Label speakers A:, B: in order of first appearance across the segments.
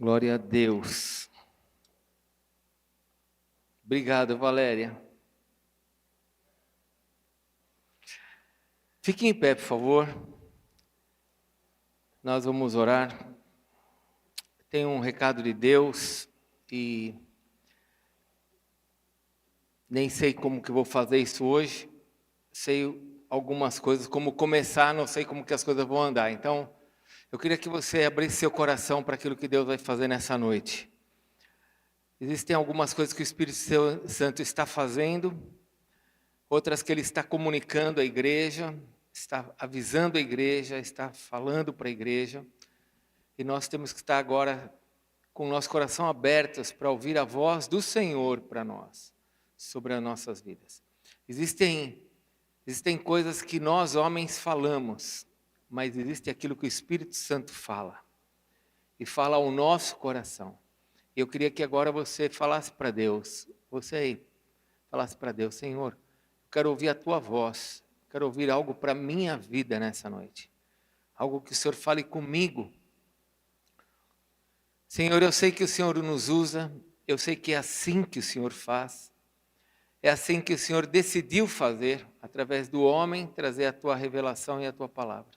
A: Glória a Deus. Obrigado, Valéria. Fique em pé, por favor. Nós vamos orar. Tem um recado de Deus e nem sei como que vou fazer isso hoje. Sei algumas coisas, como começar, não sei como que as coisas vão andar. Então, eu queria que você abrisse seu coração para aquilo que Deus vai fazer nessa noite. Existem algumas coisas que o Espírito Santo está fazendo, outras que Ele está comunicando à igreja, está avisando a igreja, está falando para a igreja. E nós temos que estar agora com o nosso coração abertos para ouvir a voz do Senhor para nós, sobre as nossas vidas. Existem coisas que nós homens falamos, mas existe aquilo que o Espírito Santo fala. E fala ao nosso coração. Eu queria que agora você falasse para Deus, você aí, falasse para Deus: Senhor, eu quero ouvir a Tua voz, quero ouvir algo para a minha vida nessa noite. Algo que o Senhor fale comigo. Senhor, eu sei que o Senhor nos usa, eu sei que é assim que o Senhor faz. É assim que o Senhor decidiu fazer, através do homem, trazer a Tua revelação e a Tua palavra.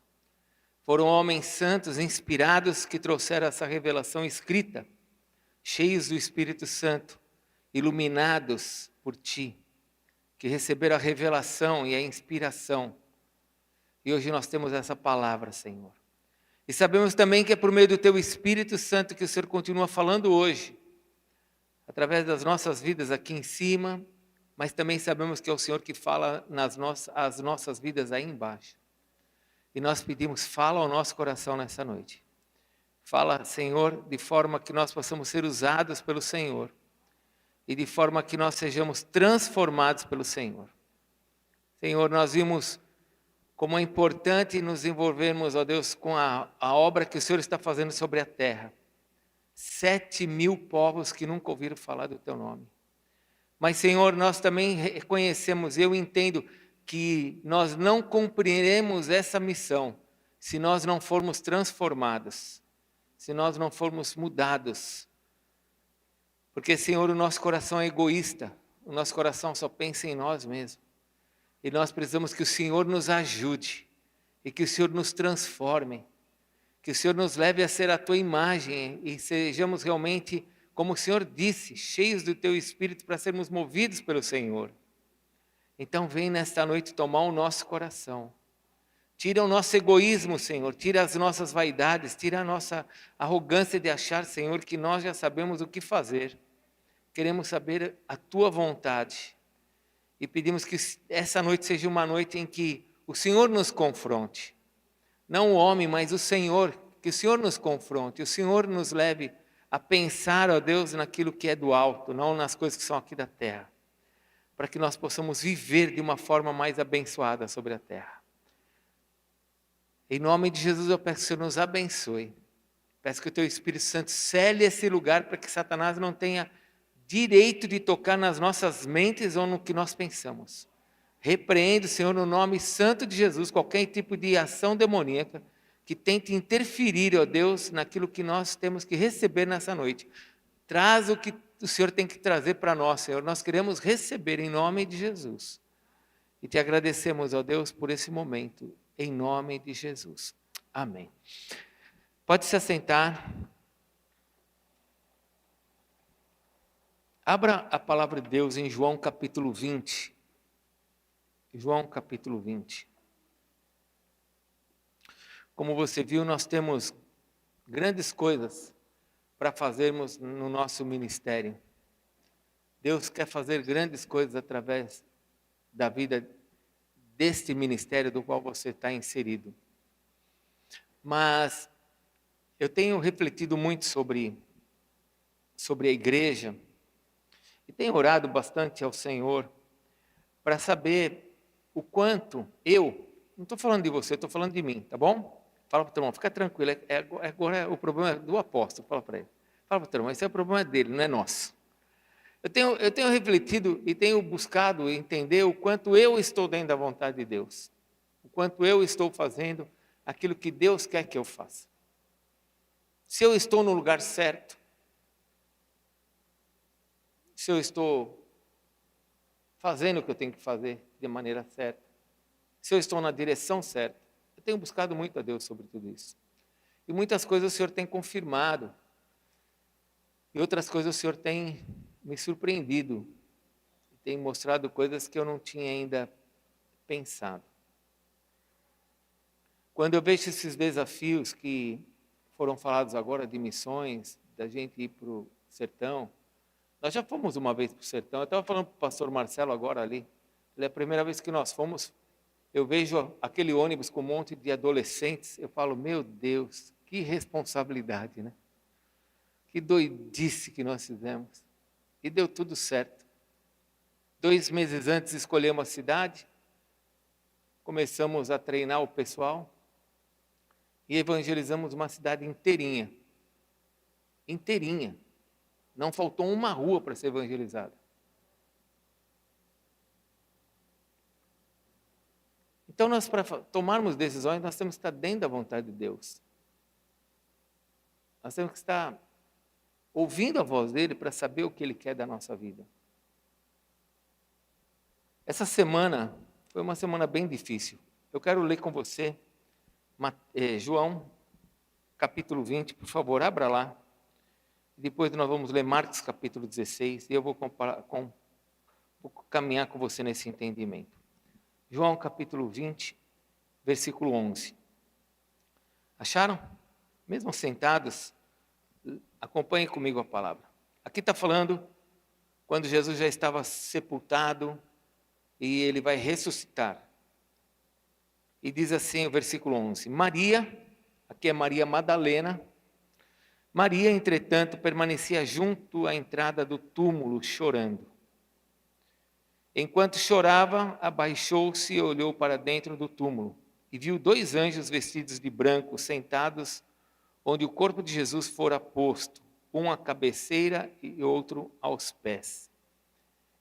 A: Foram homens santos, inspirados, que trouxeram essa revelação escrita, cheios do Espírito Santo, iluminados por Ti, que receberam a revelação e a inspiração. E hoje nós temos essa palavra, Senhor. E sabemos também que é por meio do Teu Espírito Santo que o Senhor continua falando hoje, através das nossas vidas aqui em cima, mas também sabemos que é o Senhor que fala as nossas vidas aí embaixo. E nós pedimos, fala ao nosso coração nessa noite. Fala, Senhor, de forma que nós possamos ser usados pelo Senhor. E de forma que nós sejamos transformados pelo Senhor. Senhor, nós vimos como é importante nos envolvermos, ó Deus, com a obra que o Senhor está fazendo sobre a terra. 7.000 povos que nunca ouviram falar do Teu nome. Mas, Senhor, nós também reconhecemos, eu entendo, que nós não cumpriremos essa missão se nós não formos transformados, se nós não formos mudados. Porque, Senhor, o nosso coração é egoísta, o nosso coração só pensa em nós mesmos. E nós precisamos que o Senhor nos ajude e que o Senhor nos transforme, que o Senhor nos leve a ser a Tua imagem e sejamos realmente, como o Senhor disse, cheios do Teu Espírito para sermos movidos pelo Senhor. Então vem nesta noite tomar o nosso coração. Tira o nosso egoísmo, Senhor, tira as nossas vaidades, tira a nossa arrogância de achar, Senhor, que nós já sabemos o que fazer. Queremos saber a Tua vontade. E pedimos que essa noite seja uma noite em que o Senhor nos confronte. Não o homem, mas o Senhor. Que o Senhor nos confronte, o Senhor nos leve a pensar, ó Deus, naquilo que é do alto, não nas coisas que são aqui da terra. Para que nós possamos viver de uma forma mais abençoada sobre a terra. Em nome de Jesus eu peço que o Senhor nos abençoe. Peço que o Teu Espírito Santo cele esse lugar para que Satanás não tenha direito de tocar nas nossas mentes ou no que nós pensamos. Repreendo, Senhor, no nome santo de Jesus, qualquer tipo de ação demoníaca que tente interferir, ó Deus, naquilo que nós temos que receber nessa noite. Traz o que o Senhor tem que trazer para nós, Senhor. Nós queremos receber em nome de Jesus. E Te agradecemos, ó Deus, por esse momento, em nome de Jesus. Amém. Pode se assentar. Abra a palavra de Deus em João capítulo 20. João capítulo 20. Como você viu, nós temos grandes coisas para fazermos no nosso ministério. Deus quer fazer grandes coisas através da vida deste ministério do qual você está inserido. Mas eu tenho refletido muito sobre a igreja e tenho orado bastante ao Senhor para saber o quanto não estou falando de você, estou falando de mim, tá bom? Fala para o teu irmão, fica tranquilo, agora o problema é do apóstolo, fala para ele. Fala para o teu irmão, esse é o problema dele, não é nosso. Eu tenho refletido e tenho buscado entender o quanto eu estou dentro da vontade de Deus. O quanto eu estou fazendo aquilo que Deus quer que eu faça. se eu estou no lugar certo, se eu estou fazendo o que eu tenho que fazer de maneira certa, se eu estou na direção certa. Eu tenho buscado muito a Deus sobre tudo isso. E muitas coisas o Senhor tem confirmado. E outras coisas o Senhor tem me surpreendido. Tem mostrado coisas que eu não tinha ainda pensado. Quando eu vejo esses desafios que foram falados agora de missões, da gente ir para o sertão. Nós já fomos uma vez para o sertão. Eu estava falando para o pastor Marcelo agora ali. É a primeira vez que nós fomos. Eu vejo aquele ônibus com um monte de adolescentes. Eu falo, meu Deus, que responsabilidade, né? Que doidice que nós fizemos. E deu tudo certo. 2 meses antes escolhemos a cidade. Começamos a treinar o pessoal. E evangelizamos uma cidade inteirinha. Inteirinha. Não faltou uma rua para ser evangelizada. Então, nós, para tomarmos decisões, nós temos que estar dentro da vontade de Deus. Nós temos que estar ouvindo a voz dele para saber o que ele quer da nossa vida. Essa semana foi uma semana bem difícil. Eu quero ler com você João, capítulo 20, por favor, abra lá. Depois nós vamos ler Marcos, capítulo 16, e eu vou caminhar com você nesse entendimento. João, capítulo 20, versículo 11. Acharam? Mesmo sentados, acompanhem comigo a palavra. Aqui está falando quando Jesus já estava sepultado e ele vai ressuscitar. E diz assim o versículo 11. Maria, aqui é Maria Madalena. Maria, entretanto, permanecia junto à entrada do túmulo, chorando. Enquanto chorava, abaixou-se e olhou para dentro do túmulo e viu 2 anjos vestidos de branco sentados onde o corpo de Jesus fora posto, um à cabeceira e outro aos pés.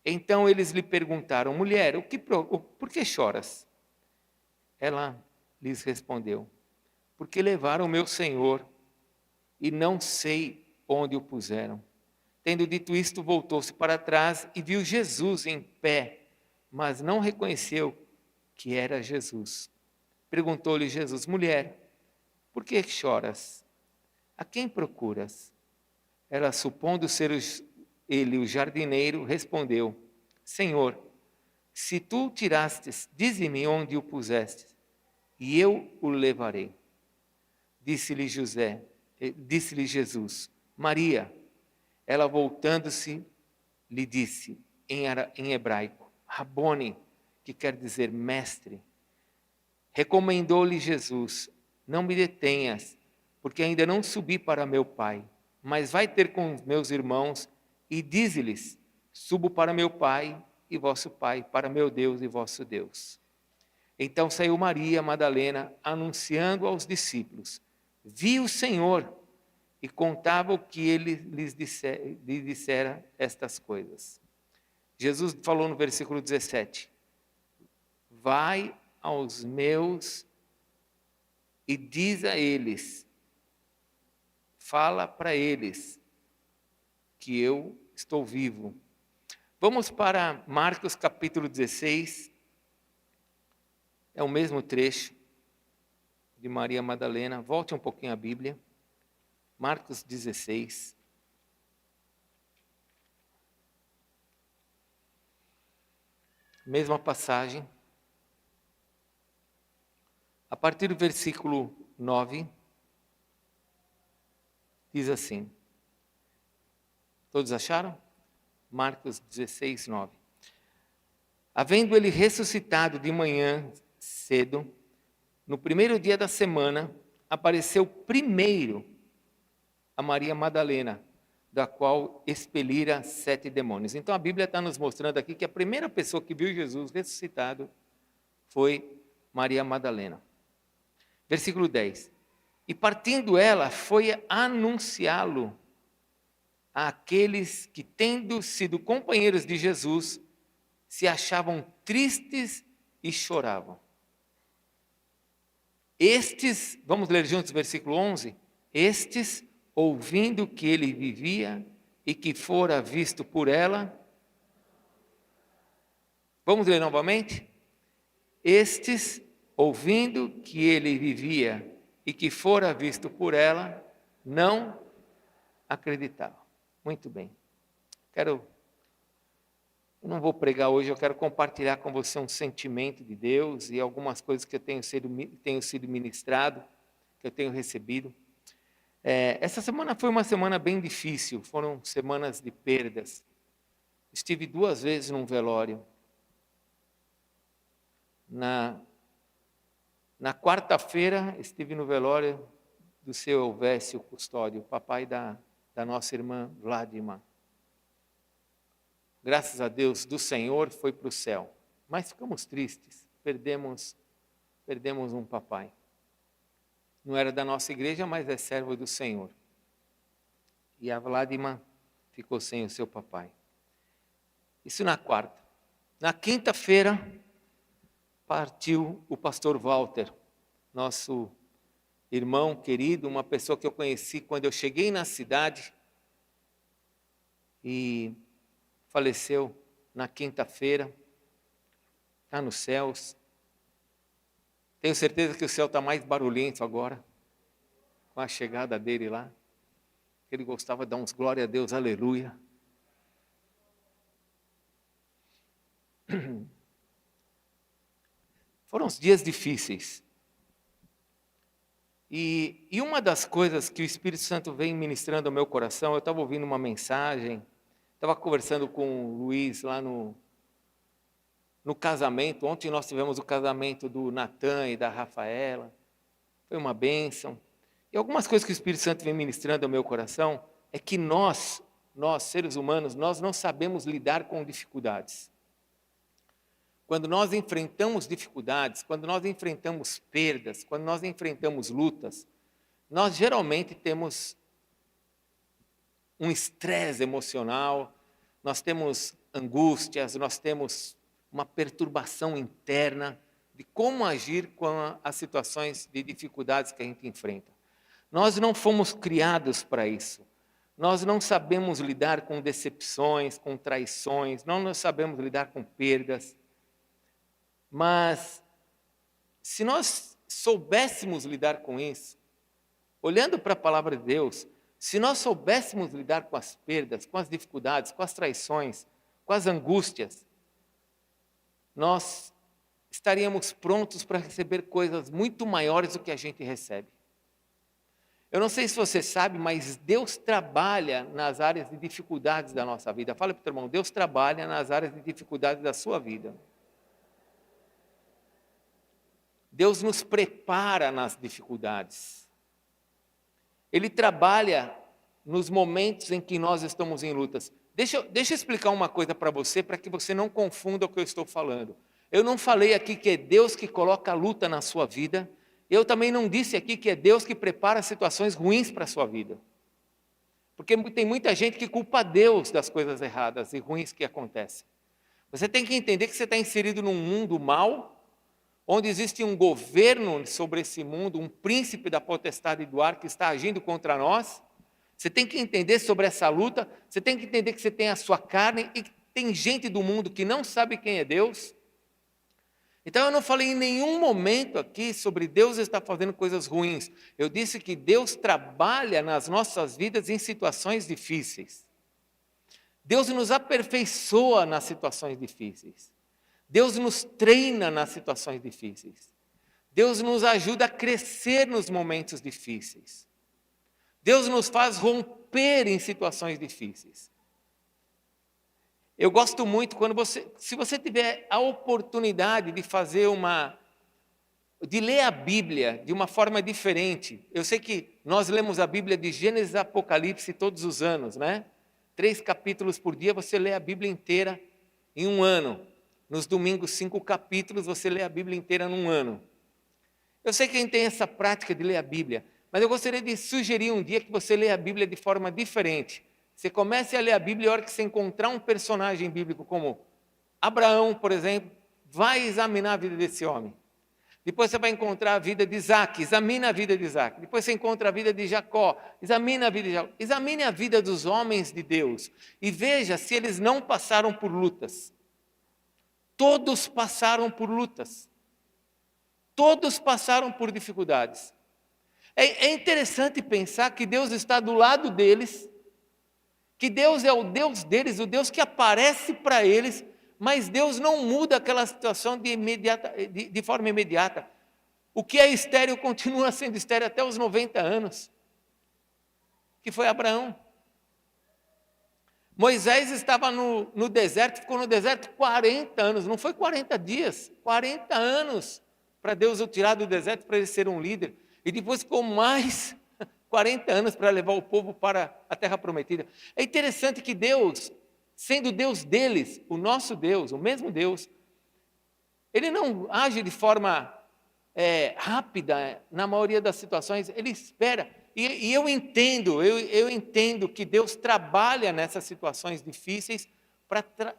A: Então eles lhe perguntaram, mulher, por que choras? Ela lhes respondeu, porque levaram o meu Senhor e não sei onde o puseram. Tendo dito isto, voltou-se para trás e viu Jesus em pé, mas não reconheceu que era Jesus. Perguntou-lhe Jesus, mulher, por que choras? A quem procuras? Ela, supondo ser ele o jardineiro, respondeu, Senhor, se tu o tirastes, dize-me onde o pusestes, e eu o levarei. Disse-lhe Jesus, Maria. Ela, voltando-se, lhe disse, em hebraico, Rabone, que quer dizer mestre. Recomendou-lhe Jesus, não me detenhas, porque ainda não subi para meu Pai, mas vai ter com os meus irmãos e dize-lhes, subo para meu Pai e vosso Pai, para meu Deus e vosso Deus. Então saiu Maria Madalena, anunciando aos discípulos, vi o Senhor, e contava o que ele lhes dissera estas coisas. Jesus falou no versículo 17, vai aos meus e diz a eles, fala para eles que eu estou vivo. Vamos para Marcos capítulo 16, é o mesmo trecho de Maria Madalena, volte um pouquinho à Bíblia. Marcos 16. Mesma passagem. A partir do versículo 9, diz assim. Todos acharam? Marcos 16, 9. Havendo ele ressuscitado de manhã cedo, no primeiro dia da semana, apareceu primeiro a Maria Madalena, da qual expelira 7 demônios. Então a Bíblia está nos mostrando aqui que a primeira pessoa que viu Jesus ressuscitado foi Maria Madalena. Versículo 10. E partindo ela, foi anunciá-lo àqueles que, tendo sido companheiros de Jesus, se achavam tristes e choravam. Estes, vamos ler juntos o versículo 11? Estes ouvindo que ele vivia e que fora visto por ela. Vamos ler novamente? Estes, ouvindo que ele vivia e que fora visto por ela, não acreditavam. Muito bem. Eu não vou pregar hoje, eu quero compartilhar com você um sentimento de Deus e algumas coisas que eu tenho sido ministrado, que eu tenho recebido. Essa semana foi uma semana bem difícil, foram semanas de perdas. Estive 2 vezes num velório. Na quarta-feira, estive no velório do seu Elvésio Custódio, papai da nossa irmã Vladimir. Graças a Deus, do Senhor foi para o céu. Mas ficamos tristes, perdemos um papai. Não era da nossa igreja, mas é servo do Senhor. E a Vladimir ficou sem o seu papai. Isso na quarta. Na quinta-feira, partiu o pastor Walter, nosso irmão querido, uma pessoa que eu conheci quando eu cheguei na cidade e faleceu na quinta-feira, está nos céus. Tenho certeza que o céu está mais barulhento agora, com a chegada dele lá. Ele gostava de dar uns glória a Deus, aleluia. Foram uns dias difíceis. E uma das coisas que o Espírito Santo vem ministrando ao meu coração, eu estava ouvindo uma mensagem, estava conversando com o Luiz lá no casamento. Ontem nós tivemos o casamento do Natan e da Rafaela. Foi uma bênção. E algumas coisas que o Espírito Santo vem ministrando ao meu coração é que nós seres humanos, nós não sabemos lidar com dificuldades. Quando nós enfrentamos dificuldades, quando nós enfrentamos perdas, quando nós enfrentamos lutas, nós geralmente temos um estresse emocional, nós temos angústias, nós temos uma perturbação interna de como agir com as situações de dificuldades que a gente enfrenta. Nós não fomos criados para isso. Nós não sabemos lidar com decepções, com traições, não sabemos lidar com perdas. Mas, se nós soubéssemos lidar com isso, olhando para a palavra de Deus, se nós soubéssemos lidar com as perdas, com as dificuldades, com as traições, com as angústias, nós estaríamos prontos para receber coisas muito maiores do que a gente recebe. Eu não sei se você sabe, mas Deus trabalha nas áreas de dificuldades da nossa vida. Fala para o teu irmão, Deus trabalha nas áreas de dificuldades da sua vida. Deus nos prepara nas dificuldades. Ele trabalha nos momentos em que nós estamos em lutas. Deixa eu explicar uma coisa para você, para que você não confunda o que eu estou falando. Eu não falei aqui que é Deus que coloca a luta na sua vida. Eu também não disse aqui que é Deus que prepara situações ruins para a sua vida. Porque tem muita gente que culpa Deus das coisas erradas e ruins que acontecem. Você tem que entender que você está inserido num mundo mau, onde existe um governo sobre esse mundo, um príncipe da potestade do ar que está agindo contra nós. Você tem que entender sobre essa luta, você tem que entender que você tem a sua carne e que tem gente do mundo que não sabe quem é Deus. Então eu não falei em nenhum momento aqui sobre Deus estar fazendo coisas ruins. Eu disse que Deus trabalha nas nossas vidas em situações difíceis. Deus nos aperfeiçoa nas situações difíceis. Deus nos treina nas situações difíceis. Deus nos ajuda a crescer nos momentos difíceis. Deus nos faz romper em situações difíceis. Eu gosto muito se você tiver a oportunidade de de ler a Bíblia de uma forma diferente. Eu sei que nós lemos a Bíblia de Gênesis a Apocalipse todos os anos, né? 3 capítulos por dia, você lê a Bíblia inteira em um ano. Nos domingos, 5 capítulos, você lê a Bíblia inteira num ano. Eu sei que a gente tem essa prática de ler a Bíblia, mas eu gostaria de sugerir um dia que você lê a Bíblia de forma diferente. Você comece a ler a Bíblia e a hora que você encontrar um personagem bíblico como Abraão, por exemplo, vai examinar a vida desse homem. Depois você vai encontrar a vida de Isaac, examina a vida de Isaac. Depois você encontra a vida de Jacó, examina a vida de Jacó. Examine a vida dos homens de Deus e veja se eles não passaram por lutas. Todos passaram por lutas. Todos passaram por dificuldades. É interessante pensar que Deus está do lado deles, que Deus é o Deus deles, o Deus que aparece para eles, mas Deus não muda aquela situação de forma imediata. O que é estéril continua sendo estéril até os 90 anos, que foi Abraão. Moisés estava no deserto, ficou no deserto 40 anos, não foi 40 dias, 40 anos para Deus o tirar do deserto para ele ser um líder. E depois ficou mais 40 anos para levar o povo para a terra prometida. É interessante que Deus, sendo Deus deles, o nosso Deus, o mesmo Deus, Ele não age de forma rápida na maioria das situações, Ele espera. E eu entendo que Deus trabalha nessas situações difíceis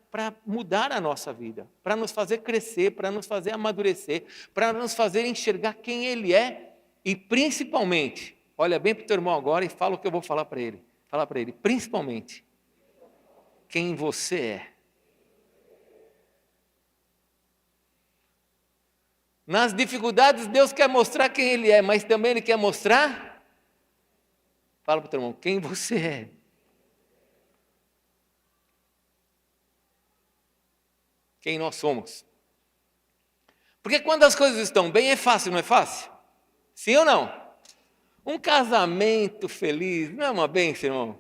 A: para mudar a nossa vida, para nos fazer crescer, para nos fazer amadurecer, para nos fazer enxergar quem Ele é e principalmente, olha bem para o teu irmão agora e fala o que eu vou falar para ele. Fala para ele, principalmente, quem você é. Nas dificuldades, Deus quer mostrar quem Ele é, mas também Ele quer mostrar, fala para o teu irmão, quem você é. Quem nós somos. Porque quando as coisas estão bem, é fácil, não é fácil? Sim ou não? Um casamento feliz, não é uma bênção, irmão?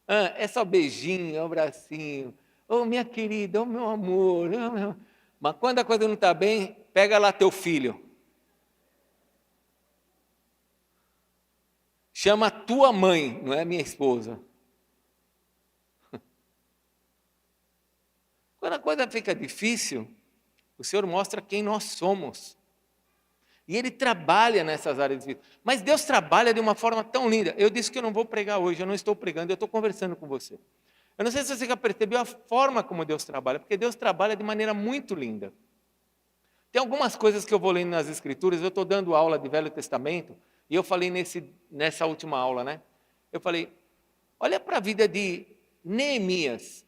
A: É só beijinho, é um abracinho. Oh, minha querida, oh, meu amor. Oh, meu... Mas quando a coisa não está bem, pega lá teu filho. Chama a tua mãe, não é minha esposa. Quando a coisa fica difícil, o Senhor mostra quem nós somos. E Ele trabalha nessas áreas de vida. Mas Deus trabalha de uma forma tão linda. Eu disse que eu não vou pregar hoje, eu não estou pregando, eu estou conversando com você. Eu não sei se você já percebeu a forma como Deus trabalha, porque Deus trabalha de maneira muito linda. Tem algumas coisas que eu vou lendo nas Escrituras, eu estou dando aula de Velho Testamento, e eu falei nessa última aula, né? Eu falei, olha para a vida de Neemias.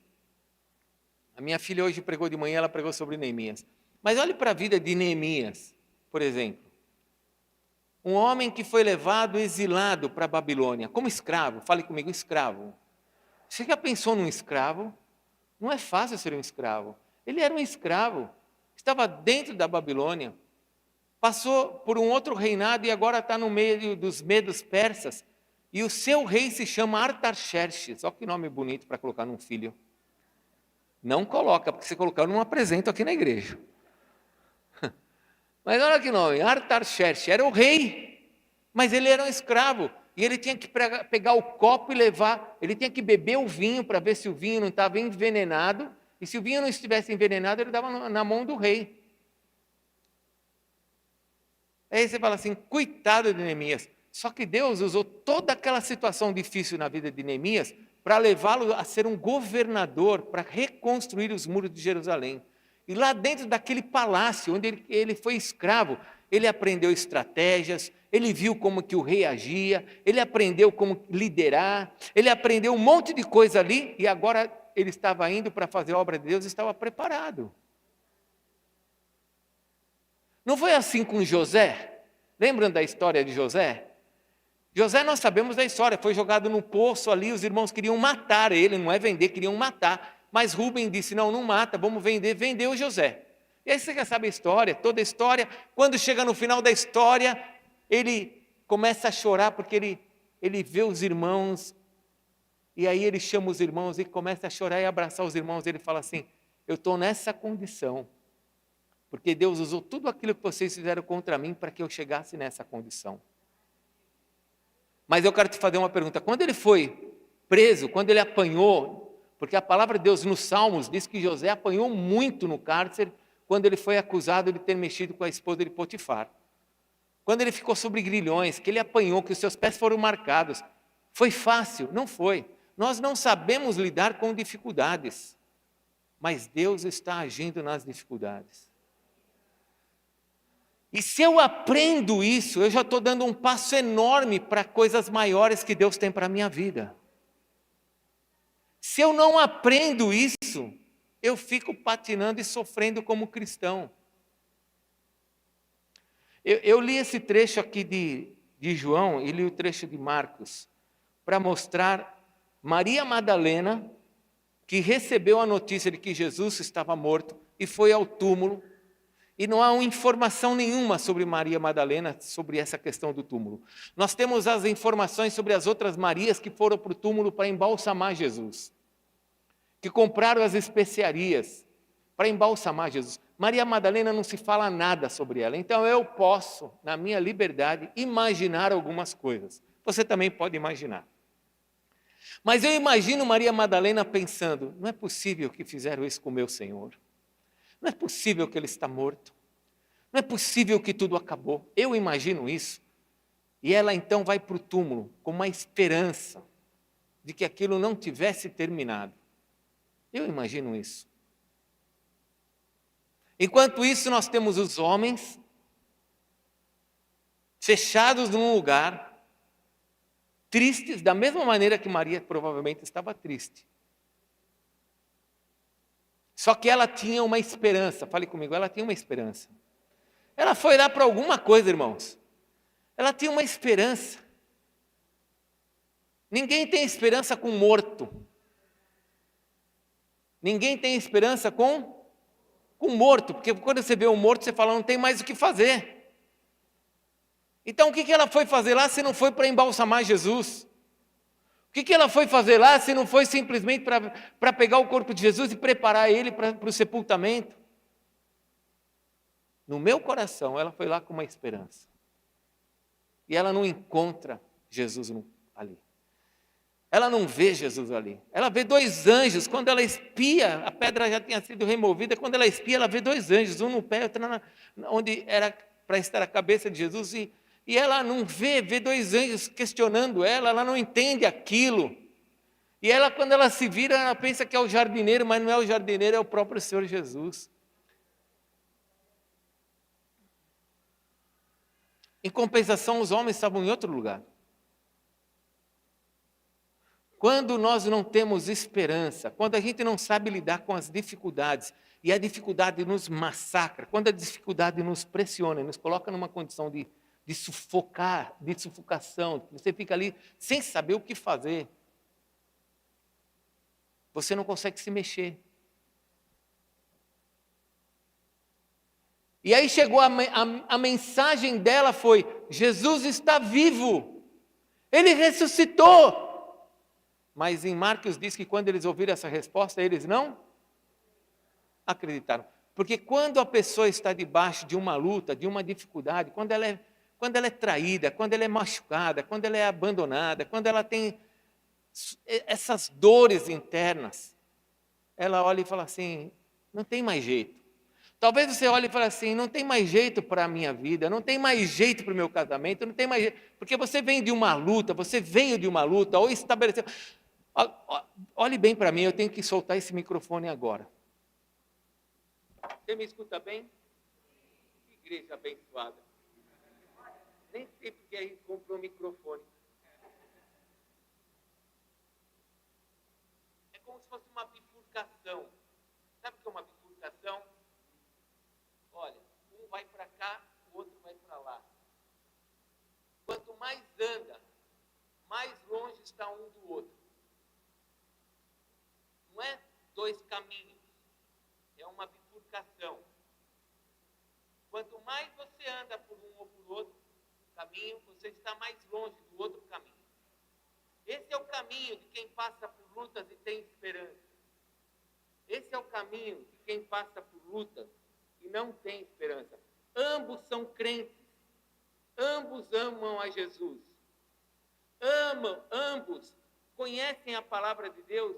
A: A minha filha hoje pregou de manhã, ela pregou sobre Neemias. Mas olhe para a vida de Neemias, por exemplo. Um homem que foi levado, exilado para a Babilônia, como escravo. Fale comigo, escravo. Você já pensou num escravo? Não é fácil ser um escravo. Ele era um escravo, estava dentro da Babilônia, passou por um outro reinado e agora está no meio dos medos persas. E o seu rei se chama Artaxerxes. Olha que nome bonito para colocar num filho. Não coloca, porque se colocar eu não apresento aqui na igreja. Mas olha que nome, Artaxerxes, era o rei, mas ele era um escravo. E ele tinha que pegar o copo e levar, ele tinha que beber o vinho para ver se o vinho não estava envenenado. E se o vinho não estivesse envenenado, ele dava na mão do rei. Aí você fala assim, coitado de Neemias. Só que Deus usou toda aquela situação difícil na vida de Neemias para levá-lo a ser um governador, para reconstruir os muros de Jerusalém. E lá dentro daquele palácio, onde ele foi escravo, ele aprendeu estratégias, ele viu como que o rei agia, ele aprendeu como liderar, ele aprendeu um monte de coisa ali, e agora ele estava indo para fazer a obra de Deus, estava preparado. Não foi assim com José? Lembram da história de José? José, nós sabemos da história, foi jogado no poço ali, os irmãos queriam matar ele, não é vender, queriam matar. Mas Rubem disse, não mata, vamos vender, vendeu José. E aí você já sabe a história, toda a história. Quando chega no final da história, ele começa a chorar porque ele vê os irmãos, e aí ele chama os irmãos e começa a chorar e abraçar os irmãos. Ele fala assim, eu estou nessa condição, porque Deus usou tudo aquilo que vocês fizeram contra mim para que eu chegasse nessa condição. Mas eu quero te fazer uma pergunta, quando ele foi preso, quando ele apanhou, porque a palavra de Deus nos Salmos diz que José apanhou muito no cárcere quando ele foi acusado de ter mexido com a esposa de Potifar. Quando ele ficou sobre grilhões, que ele apanhou, que os seus pés foram marcados. Foi fácil? Não foi. Nós não sabemos lidar com dificuldades, mas Deus está agindo nas dificuldades. E se eu aprendo isso, eu já estou dando um passo enorme para coisas maiores que Deus tem para a minha vida. Se eu não aprendo isso, eu fico patinando e sofrendo como cristão. Eu li esse trecho aqui de João e li o trecho de Marcos para mostrar Maria Madalena, que recebeu a notícia de que Jesus estava morto e foi ao túmulo. E não há informação nenhuma sobre Maria Madalena, sobre essa questão do túmulo. Nós temos as informações sobre as outras Marias que foram para o túmulo para embalsamar Jesus, que compraram as especiarias para embalsamar Jesus. Maria Madalena não se fala nada sobre ela, então eu posso, na minha liberdade, imaginar algumas coisas. Você também pode imaginar. Mas eu imagino Maria Madalena pensando, não é possível que fizeram isso com o meu Senhor. Não é possível que ele está morto. Não é possível que tudo acabou. Eu imagino isso. E ela então vai para o túmulo com uma esperança de que aquilo não tivesse terminado. Eu imagino isso. Enquanto isso, nós temos os homens fechados num lugar, tristes, da mesma maneira que Maria provavelmente estava triste. Só que ela tinha uma esperança, fale comigo, ela tinha uma esperança. Ela foi lá para alguma coisa, irmãos. Ela tinha uma esperança. Ninguém tem esperança com morto. Ninguém tem esperança com morto, porque quando você vê um morto, você fala, não tem mais o que fazer. Então o que ela foi fazer lá se não foi para embalsamar Jesus? O que ela foi fazer lá se não foi simplesmente para pegar o corpo de Jesus e preparar ele para o sepultamento? No meu coração, ela foi lá com uma esperança. E ela não encontra Jesus ali. Ela não vê Jesus ali. Ela vê dois anjos. Quando ela espia, a pedra já tinha sido removida. Quando ela espia, ela vê dois anjos, um no pé, outro onde era para estar a cabeça de Jesus. E ela não vê dois anjos questionando ela não entende aquilo. E ela, quando ela se vira, ela pensa que é o jardineiro, mas não é o jardineiro, é o próprio Senhor Jesus. Em compensação, os homens estavam em outro lugar. Quando nós não temos esperança, quando a gente não sabe lidar com as dificuldades, e a dificuldade nos massacra, quando a dificuldade nos pressiona, nos coloca numa condição de sufocação, você fica ali sem saber o que fazer, você não consegue se mexer. E aí chegou a mensagem dela foi, Jesus está vivo, Ele ressuscitou. Mas em Marcos diz que quando eles ouviram essa resposta, eles não acreditaram. Porque quando a pessoa está debaixo de uma luta, de uma dificuldade, quando ela é traída, quando ela é machucada, quando ela é abandonada, quando ela tem essas dores internas, ela olha e fala assim, não tem mais jeito. Talvez você olhe e fale assim, não tem mais jeito para a minha vida, não tem mais jeito para o meu casamento, não tem mais jeito. Porque você vem de uma luta, você veio de uma luta, ou estabeleceu... Olhe bem para mim, eu tenho que soltar esse microfone agora. Você me escuta bem? Que igreja abençoada. Nem sei porque a gente comprou um microfone. É como se fosse uma bifurcação. Sabe o que é uma bifurcação? Olha, um vai para cá, o outro vai para lá. Quanto mais anda, mais longe está um do outro. Não é dois caminhos, é uma bifurcação. Quanto mais você anda por um ou por outro caminho, você está mais longe do outro caminho. Esse é o caminho de quem passa por lutas e tem esperança. Esse é o caminho de quem passa por lutas e não tem esperança. Ambos são crentes, ambos amam a Jesus, ambos conhecem a palavra de Deus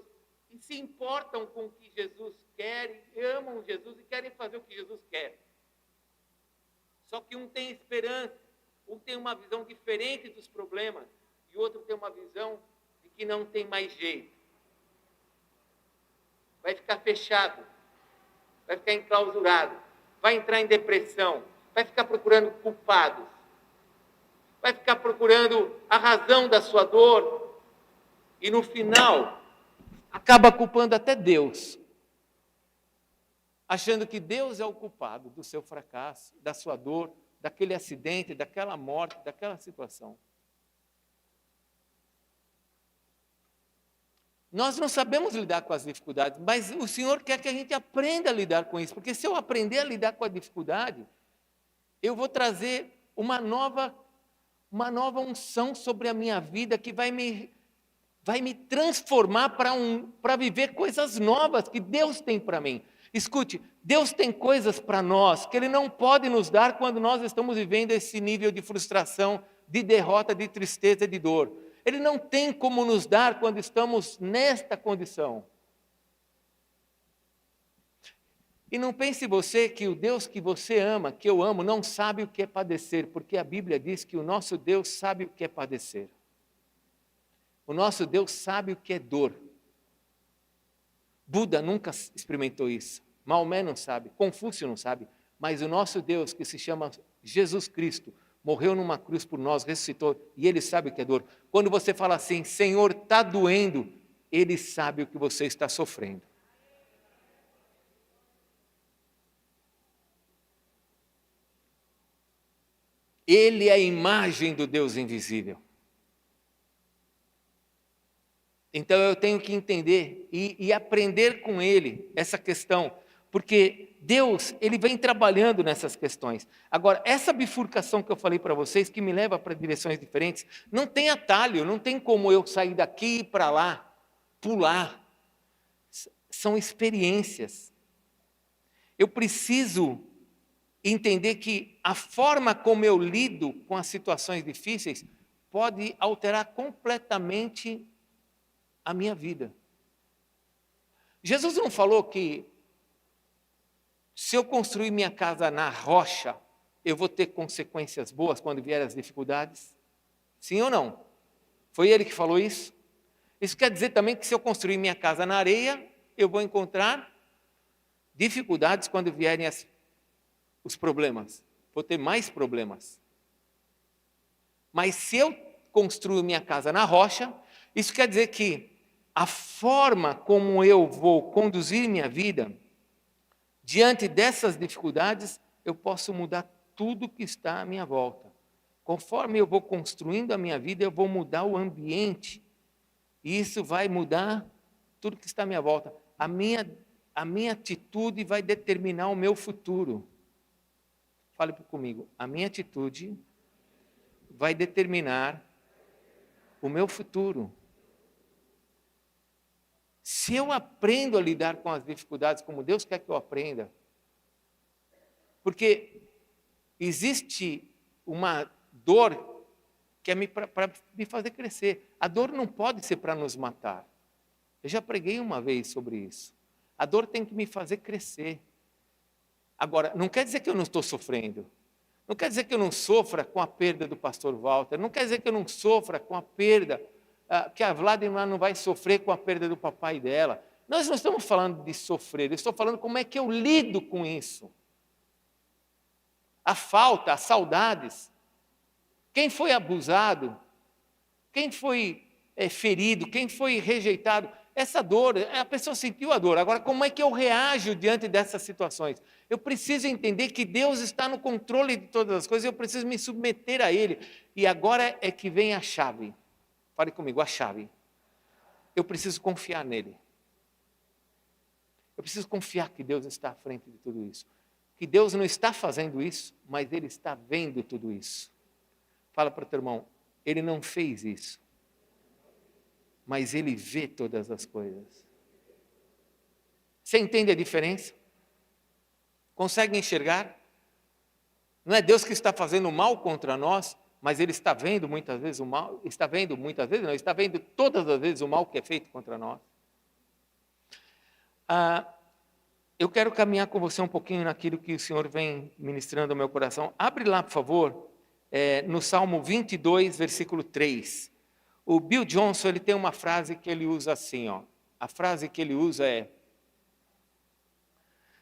A: e se importam com o que Jesus quer, e amam Jesus e querem fazer o que Jesus quer. Só que um tem esperança, um tem uma visão diferente dos problemas, e o outro tem uma visão de que não tem mais jeito. Vai ficar fechado, vai ficar enclausurado, vai entrar em depressão, vai ficar procurando culpados, vai ficar procurando a razão da sua dor, e no final, acaba culpando até Deus, achando que Deus é o culpado do seu fracasso, da sua dor, daquele acidente, daquela morte, daquela situação. Nós não sabemos lidar com as dificuldades, mas o Senhor quer que a gente aprenda a lidar com isso, porque se eu aprender a lidar com a dificuldade, eu vou trazer uma nova unção sobre a minha vida que vai me transformar para viver coisas novas que Deus tem para mim. Escute, Deus tem coisas para nós que Ele não pode nos dar quando nós estamos vivendo esse nível de frustração, de derrota, de tristeza, de dor. Ele não tem como nos dar quando estamos nesta condição. E não pense você que o Deus que você ama, que eu amo, não sabe o que é padecer, porque a Bíblia diz que o nosso Deus sabe o que é padecer. O nosso Deus sabe o que é dor. Buda nunca experimentou isso. Maomé não sabe, Confúcio não sabe, mas o nosso Deus, que se chama Jesus Cristo, morreu numa cruz por nós, ressuscitou, e Ele sabe o que é dor. Quando você fala assim, Senhor, está doendo, Ele sabe o que você está sofrendo. Ele é a imagem do Deus invisível. Então eu tenho que entender e aprender com Ele essa questão, porque Deus, Ele vem trabalhando nessas questões. Agora, essa bifurcação que eu falei para vocês, que me leva para direções diferentes, não tem atalho, não tem como eu sair daqui e para lá, pular. São experiências. Eu preciso entender que a forma como eu lido com as situações difíceis pode alterar completamente a minha vida. Jesus não falou que se eu construir minha casa na rocha, eu vou ter consequências boas quando vierem as dificuldades? Sim ou não? Foi Ele que falou isso? Isso quer dizer também que se eu construir minha casa na areia, eu vou encontrar dificuldades quando vierem os problemas. Vou ter mais problemas. Mas se eu construir minha casa na rocha, isso quer dizer que a forma como eu vou conduzir minha vida, diante dessas dificuldades, eu posso mudar tudo que está à minha volta. Conforme eu vou construindo a minha vida, eu vou mudar o ambiente. E isso vai mudar tudo que está à minha volta. A minha atitude vai determinar o meu futuro. Fale comigo. A minha atitude vai determinar o meu futuro. Se eu aprendo a lidar com as dificuldades como Deus quer que eu aprenda, porque existe uma dor que é para me fazer crescer. A dor não pode ser para nos matar. Eu já preguei uma vez sobre isso. A dor tem que me fazer crescer. Agora, não quer dizer que eu não estou sofrendo. Não quer dizer que eu não sofra com a perda do pastor Walter. Não quer dizer que eu não sofra com a perda, que a Vladimir não vai sofrer com a perda do papai dela. Nós não estamos falando de sofrer, eu estou falando como é que eu lido com isso. A falta, as saudades. Quem foi abusado, quem foi ferido, quem foi rejeitado, essa dor, a pessoa sentiu a dor. Agora, como é que eu reajo diante dessas situações? Eu preciso entender que Deus está no controle de todas as coisas, eu preciso me submeter a Ele. E agora é que vem a chave. Fale comigo, a chave. Eu preciso confiar nele. Eu preciso confiar que Deus está à frente de tudo isso. Que Deus não está fazendo isso, mas Ele está vendo tudo isso. Fala para o teu irmão, Ele não fez isso, mas Ele vê todas as coisas. Você entende a diferença? Consegue enxergar? Não é Deus que está fazendo mal contra nós, mas Ele está vendo muitas vezes o mal, está vendo todas as vezes o mal que é feito contra nós. Eu quero caminhar com você um pouquinho naquilo que o Senhor vem ministrando ao meu coração. Abre lá, por favor, no Salmo 22, versículo 3. O Bill Johnson, ele tem uma frase que ele usa assim, ó. A frase que ele usa é: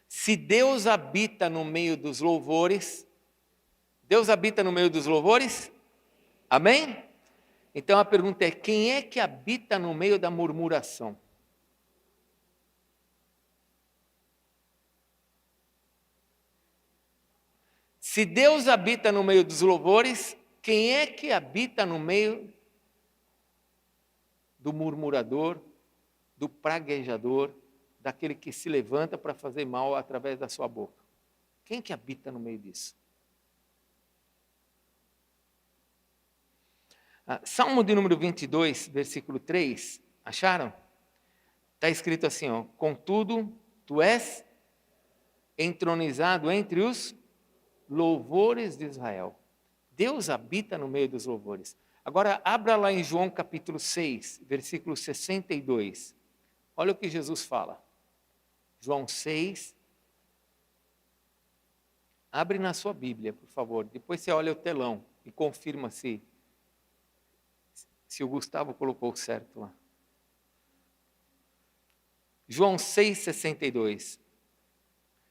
A: se Deus habita no meio dos louvores, Deus habita no meio dos louvores? Amém? Então a pergunta é: quem é que habita no meio da murmuração? Se Deus habita no meio dos louvores, quem é que habita no meio do murmurador, do praguejador, daquele que se levanta para fazer mal através da sua boca? Quem que habita no meio disso? Salmo de número 22, versículo 3, acharam? Está escrito assim, ó: contudo, tu és entronizado entre os louvores de Israel. Deus habita no meio dos louvores. Agora, abra lá em João capítulo 6, versículo 62. Olha o que Jesus fala. João 6. Abre na sua Bíblia, por favor. Depois você olha o telão e confirma se o Gustavo colocou certo lá. João 6,62.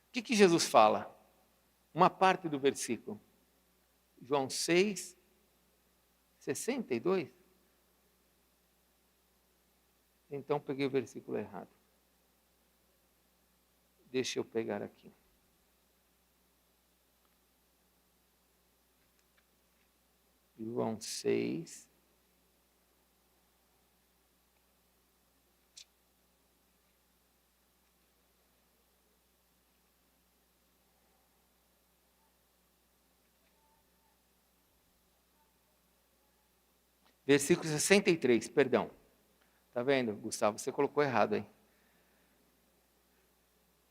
A: O que Jesus fala? Uma parte do versículo. João 6,62. Então peguei o versículo errado. Deixa eu pegar aqui. João 6. Versículo 63, perdão. Está vendo, Gustavo? Você colocou errado aí.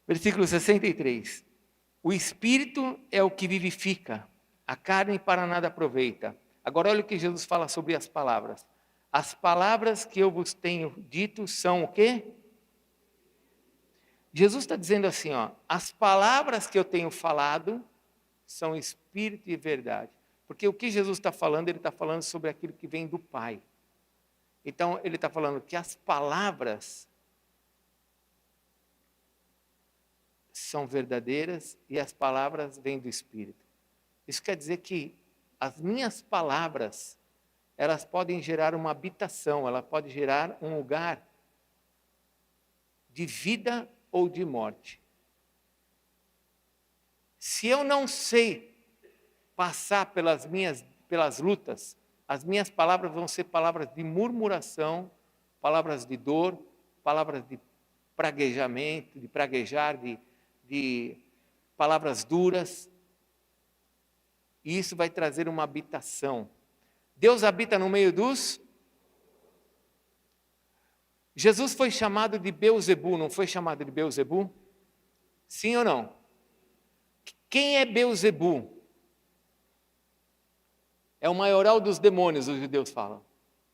A: Versículo 63. O Espírito é o que vivifica, a carne para nada aproveita. Agora olha o que Jesus fala sobre as palavras. As palavras que eu vos tenho dito são o quê? Jesus está dizendo assim, ó: as palavras que eu tenho falado são Espírito e verdade. Porque o que Jesus está falando, ele está falando sobre aquilo que vem do Pai. Então, ele está falando que as palavras são verdadeiras e as palavras vêm do Espírito. Isso quer dizer que as minhas palavras, elas podem gerar uma habitação, ela pode gerar um lugar de vida ou de morte. Se eu não sei passar pelas lutas, as minhas palavras vão ser palavras de murmuração, palavras de dor, palavras de praguejamento, de praguejar, de palavras duras. E isso vai trazer uma habitação. Deus habita no meio dos... Jesus foi chamado de Beelzebu, não foi chamado de Beelzebu? Sim ou não? Quem é Beelzebu? É o maioral dos demônios, os judeus falam.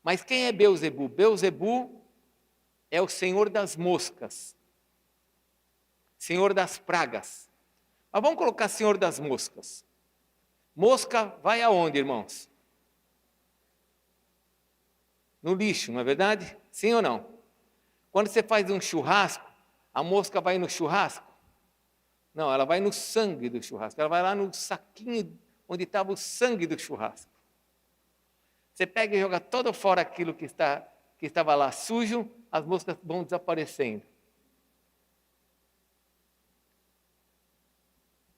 A: Mas quem é Beelzebu? Beelzebu é o senhor das moscas. Senhor das pragas. Mas vamos colocar senhor das moscas. Mosca vai aonde, irmãos? No lixo, não é verdade? Sim ou não? Quando você faz um churrasco, a mosca vai no churrasco? Não, ela vai no sangue do churrasco. Ela vai lá no saquinho onde estava o sangue do churrasco. Você pega e joga todo fora aquilo que estava lá sujo, as moscas vão desaparecendo.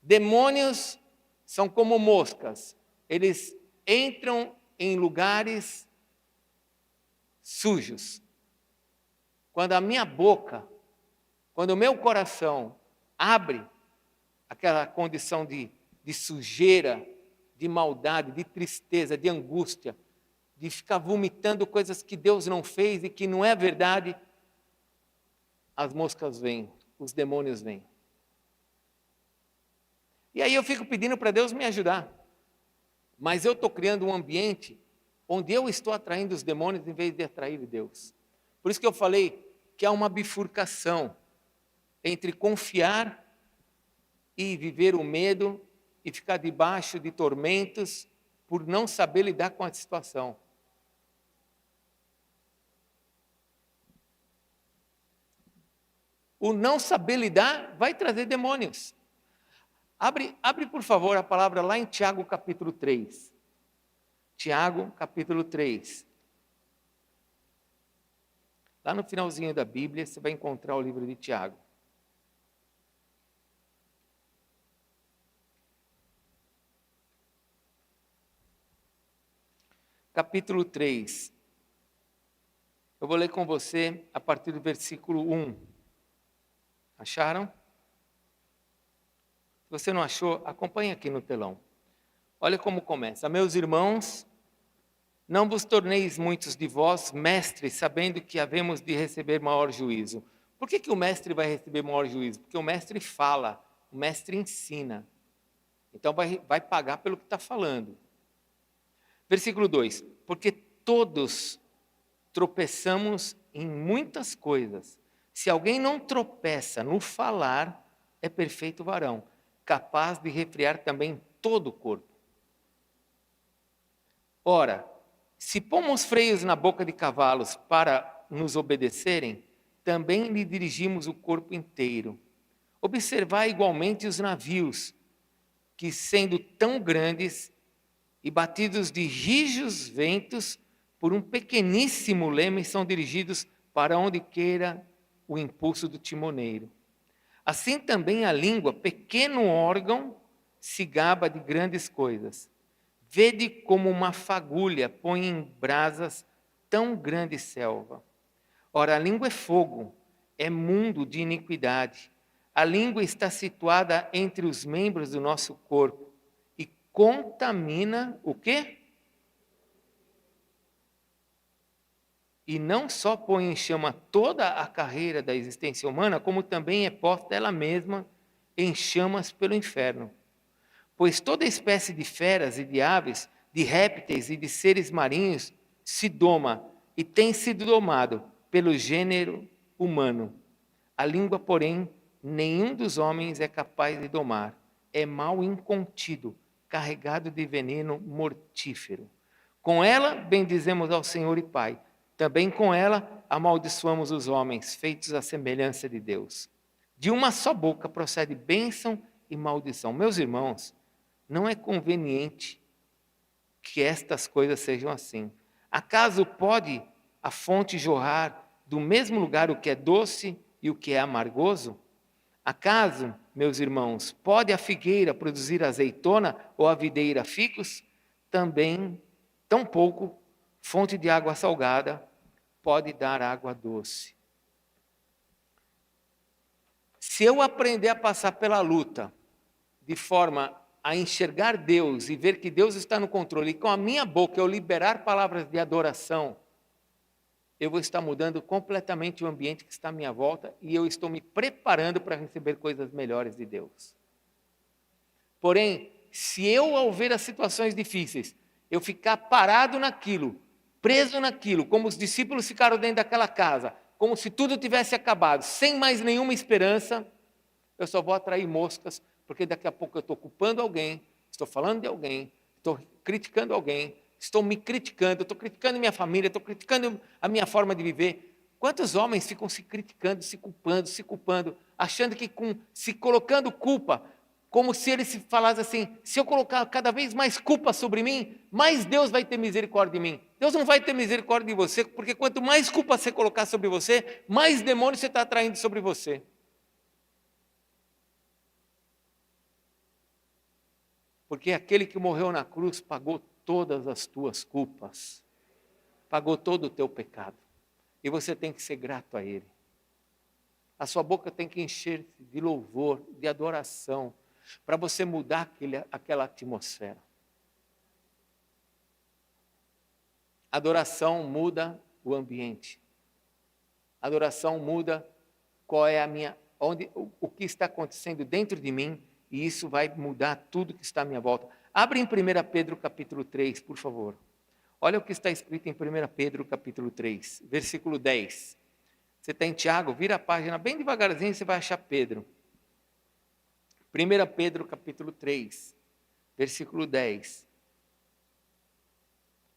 A: Demônios são como moscas. Eles entram em lugares sujos. Quando a minha boca, quando o meu coração abre aquela condição de sujeira, de maldade, de tristeza, de angústia, de ficar vomitando coisas que Deus não fez e que não é verdade, as moscas vêm, os demônios vêm. E aí eu fico pedindo para Deus me ajudar. Mas eu estou criando um ambiente onde eu estou atraindo os demônios em vez de atrair Deus. Por isso que eu falei que há uma bifurcação entre confiar e viver o medo e ficar debaixo de tormentos por não saber lidar com a situação. O não saber lidar vai trazer demônios. Abre, por favor, a palavra lá em Tiago, capítulo 3. Tiago, capítulo 3. Lá no finalzinho da Bíblia, você vai encontrar o livro de Tiago. Capítulo 3. Eu vou ler com você a partir do versículo 1. Acharam? Se você não achou, acompanhe aqui no telão. Olha como começa. Meus irmãos, não vos torneis muitos de vós mestres, sabendo que havemos de receber maior juízo. Por que o mestre vai receber maior juízo? Porque o mestre fala, o mestre ensina. Então vai pagar pelo que está falando. Versículo 2. Porque todos tropeçamos em muitas coisas. Se alguém não tropeça no falar, é perfeito varão, capaz de refrear também todo o corpo. Ora, se pomos freios na boca de cavalos para nos obedecerem, também lhe dirigimos o corpo inteiro. Observai igualmente os navios, que sendo tão grandes e batidos de rijos ventos, por um pequeníssimo leme são dirigidos para onde queira o impulso do timoneiro. Assim também a língua, pequeno órgão, se gaba de grandes coisas. Vede como uma fagulha põe em brasas tão grande selva. Ora, a língua é fogo, é mundo de iniquidade. A língua está situada entre os membros do nosso corpo e contamina o quê? E não só põe em chama toda a carreira da existência humana, como também é posta ela mesma em chamas pelo inferno. Pois toda espécie de feras e de aves, de répteis e de seres marinhos se doma e tem sido domado pelo gênero humano. A língua, porém, nenhum dos homens é capaz de domar. É mal incontido, carregado de veneno mortífero. Com ela bendizemos ao Senhor e Pai. Também com ela amaldiçoamos os homens, feitos à semelhança de Deus. De uma só boca procede bênção e maldição. Meus irmãos, não é conveniente que estas coisas sejam assim. Acaso pode a fonte jorrar do mesmo lugar o que é doce e o que é amargoso? Acaso, meus irmãos, pode a figueira produzir azeitona ou a videira figos? Também, tampouco, fonte de água salgada pode dar água doce. Se eu aprender a passar pela luta de forma a enxergar Deus e ver que Deus está no controle, e com a minha boca eu liberar palavras de adoração, eu vou estar mudando completamente o ambiente que está à minha volta e eu estou me preparando para receber coisas melhores de Deus. Porém, se eu, ao ver as situações difíceis, eu ficar parado naquilo, preso naquilo, como os discípulos ficaram dentro daquela casa, como se tudo tivesse acabado, sem mais nenhuma esperança, eu só vou atrair moscas, porque daqui a pouco eu estou culpando alguém, estou falando de alguém, estou criticando alguém, estou me criticando, estou criticando minha família, estou criticando a minha forma de viver. Quantos homens ficam se criticando, se culpando, achando que se colocando culpa, como se ele se falasse assim, se eu colocar cada vez mais culpa sobre mim, mais Deus vai ter misericórdia de mim. Deus não vai ter misericórdia de você, porque quanto mais culpa você colocar sobre você, mais demônio você está atraindo sobre você. Porque aquele que morreu na cruz pagou todas as tuas culpas, pagou todo o teu pecado, e você tem que ser grato a Ele. A sua boca tem que encher-se de louvor, de adoração, para você mudar aquela atmosfera. Adoração muda o ambiente. Adoração muda qual é o que está acontecendo dentro de mim, e isso vai mudar tudo que está à minha volta. Abre em 1 Pedro capítulo 3, por favor. Olha o que está escrito em 1 Pedro capítulo 3, versículo 10. Você está em Tiago, vira a página bem devagarzinho, você vai achar Pedro. 1 Pedro capítulo 3, versículo 10.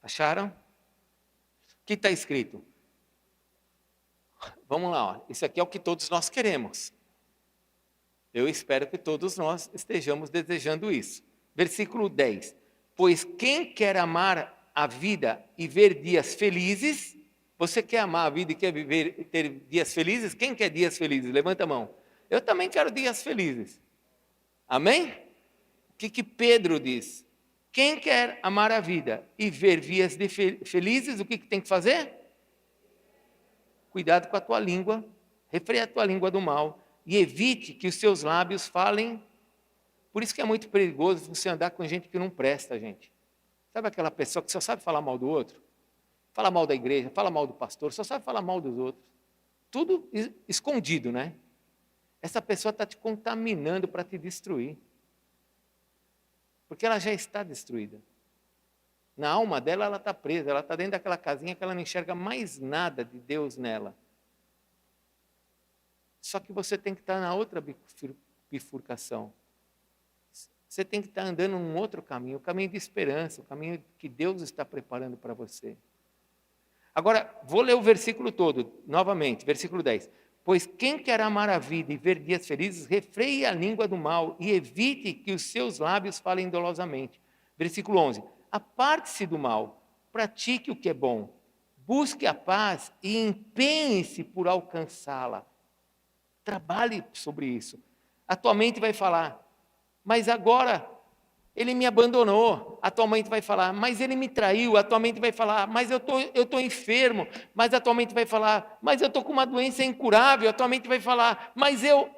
A: Acharam? O que está escrito? Vamos lá, ó. Isso aqui é o que todos nós queremos. Eu espero que todos nós estejamos desejando isso. Versículo 10. Pois quem quer amar a vida e ver dias felizes, você quer amar a vida e quer ter dias felizes? Quem quer dias felizes? Levanta a mão. Eu também quero dias felizes. Amém? O que Pedro diz? Quem quer amar a vida e ver dias felizes, o que tem que fazer? Cuidado com a tua língua, refreia a tua língua do mal e evite que os seus lábios falem. Por isso que é muito perigoso você andar com gente que não presta, gente. Sabe aquela pessoa que só sabe falar mal do outro? Fala mal da igreja, fala mal do pastor, só sabe falar mal dos outros. Tudo escondido, né? Essa pessoa está te contaminando para te destruir. Porque ela já está destruída. Na alma dela, ela está presa, ela está dentro daquela casinha que ela não enxerga mais nada de Deus nela. Só que você tem que estar na outra bifurcação. Você tem que estar andando num outro caminho, o caminho de esperança, o caminho que Deus está preparando para você. Agora, vou ler o versículo todo, novamente, versículo 10. Pois quem quer amar a vida e ver dias felizes, refreie a língua do mal e evite que os seus lábios falem dolosamente. Versículo 11. Aparte-se do mal, pratique o que é bom, busque a paz e empenhe-se por alcançá-la. Trabalhe sobre isso. A tua mente vai falar, mas agora ele me abandonou. A tua mente vai falar, mas ele me traiu. A tua mente vai falar, mas eu tô enfermo. Mas a tua mente vai falar, mas eu estou com uma doença incurável. A tua mente vai falar, mas eu...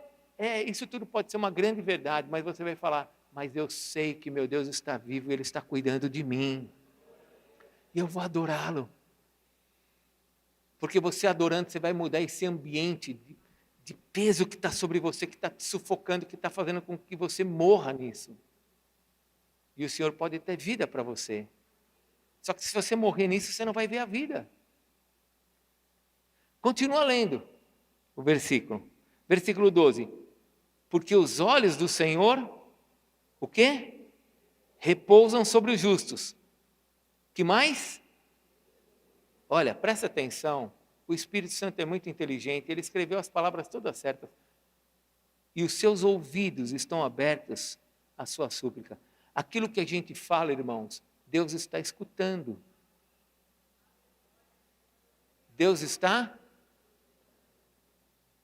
A: isso tudo pode ser uma grande verdade, mas você vai falar, mas eu sei que meu Deus está vivo e Ele está cuidando de mim. E eu vou adorá-lo. Porque você adorando, você vai mudar esse ambiente de peso que está sobre você, que está te sufocando, que está fazendo com que você morra nisso. E o Senhor pode ter vida para você. Só que se você morrer nisso, você não vai ver a vida. Continua lendo o versículo. Versículo 12. Porque os olhos do Senhor, o quê? Repousam sobre os justos. Que mais? Olha, presta atenção. O Espírito Santo é muito inteligente. Ele escreveu as palavras todas certas. E os seus ouvidos estão abertos à sua súplica. Aquilo que a gente fala, irmãos, Deus está escutando. Deus está?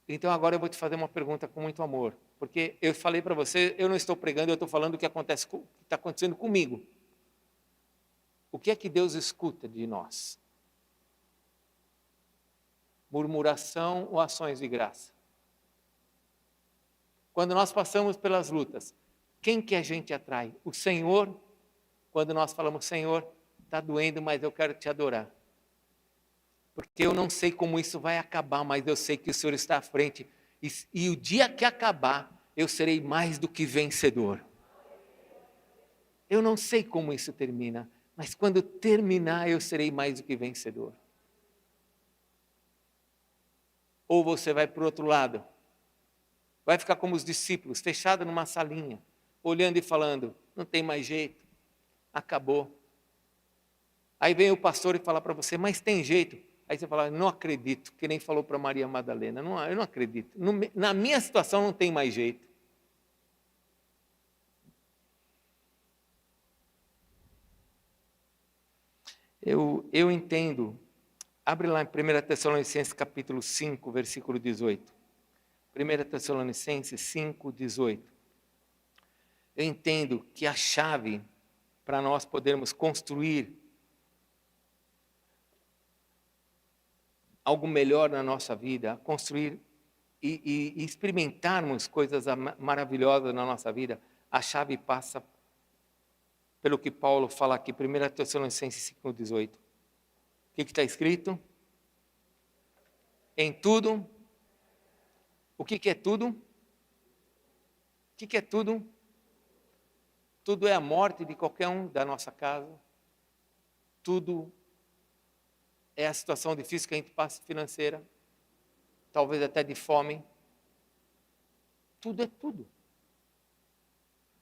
A: Então agora eu vou te fazer uma pergunta com muito amor. Porque eu falei para você, eu não estou pregando, eu estou falando o que está acontecendo comigo. O que é que Deus escuta de nós? Murmuração ou ações de graça? Quando nós passamos pelas lutas, quem que a gente atrai? O Senhor. Quando nós falamos, Senhor, está doendo, mas eu quero te adorar. Porque eu não sei como isso vai acabar, mas eu sei que o Senhor está à frente. E o dia que acabar, eu serei mais do que vencedor. Eu não sei como isso termina, mas quando terminar, eu serei mais do que vencedor. Ou você vai para o outro lado, vai ficar como os discípulos, fechado numa salinha, olhando e falando, não tem mais jeito, acabou. Aí vem o pastor e fala para você, mas tem jeito. Aí você fala, não acredito, que nem falou para Maria Madalena, eu não acredito. Na minha situação não tem mais jeito. Eu entendo. Abre lá em 1 Tessalonicenses capítulo 5, versículo 18. 1 Tessalonicenses 5, 18. Eu entendo que a chave para nós podermos construir algo melhor na nossa vida, construir e experimentarmos coisas maravilhosas na nossa vida, a chave passa pelo que Paulo fala aqui, 1 Tessalonicenses 5, 18. O que está escrito? Em tudo. O que é tudo? O que é tudo? Tudo é a morte de qualquer um da nossa casa. Tudo é a situação difícil que a gente passa financeira. Talvez até de fome. Tudo é tudo.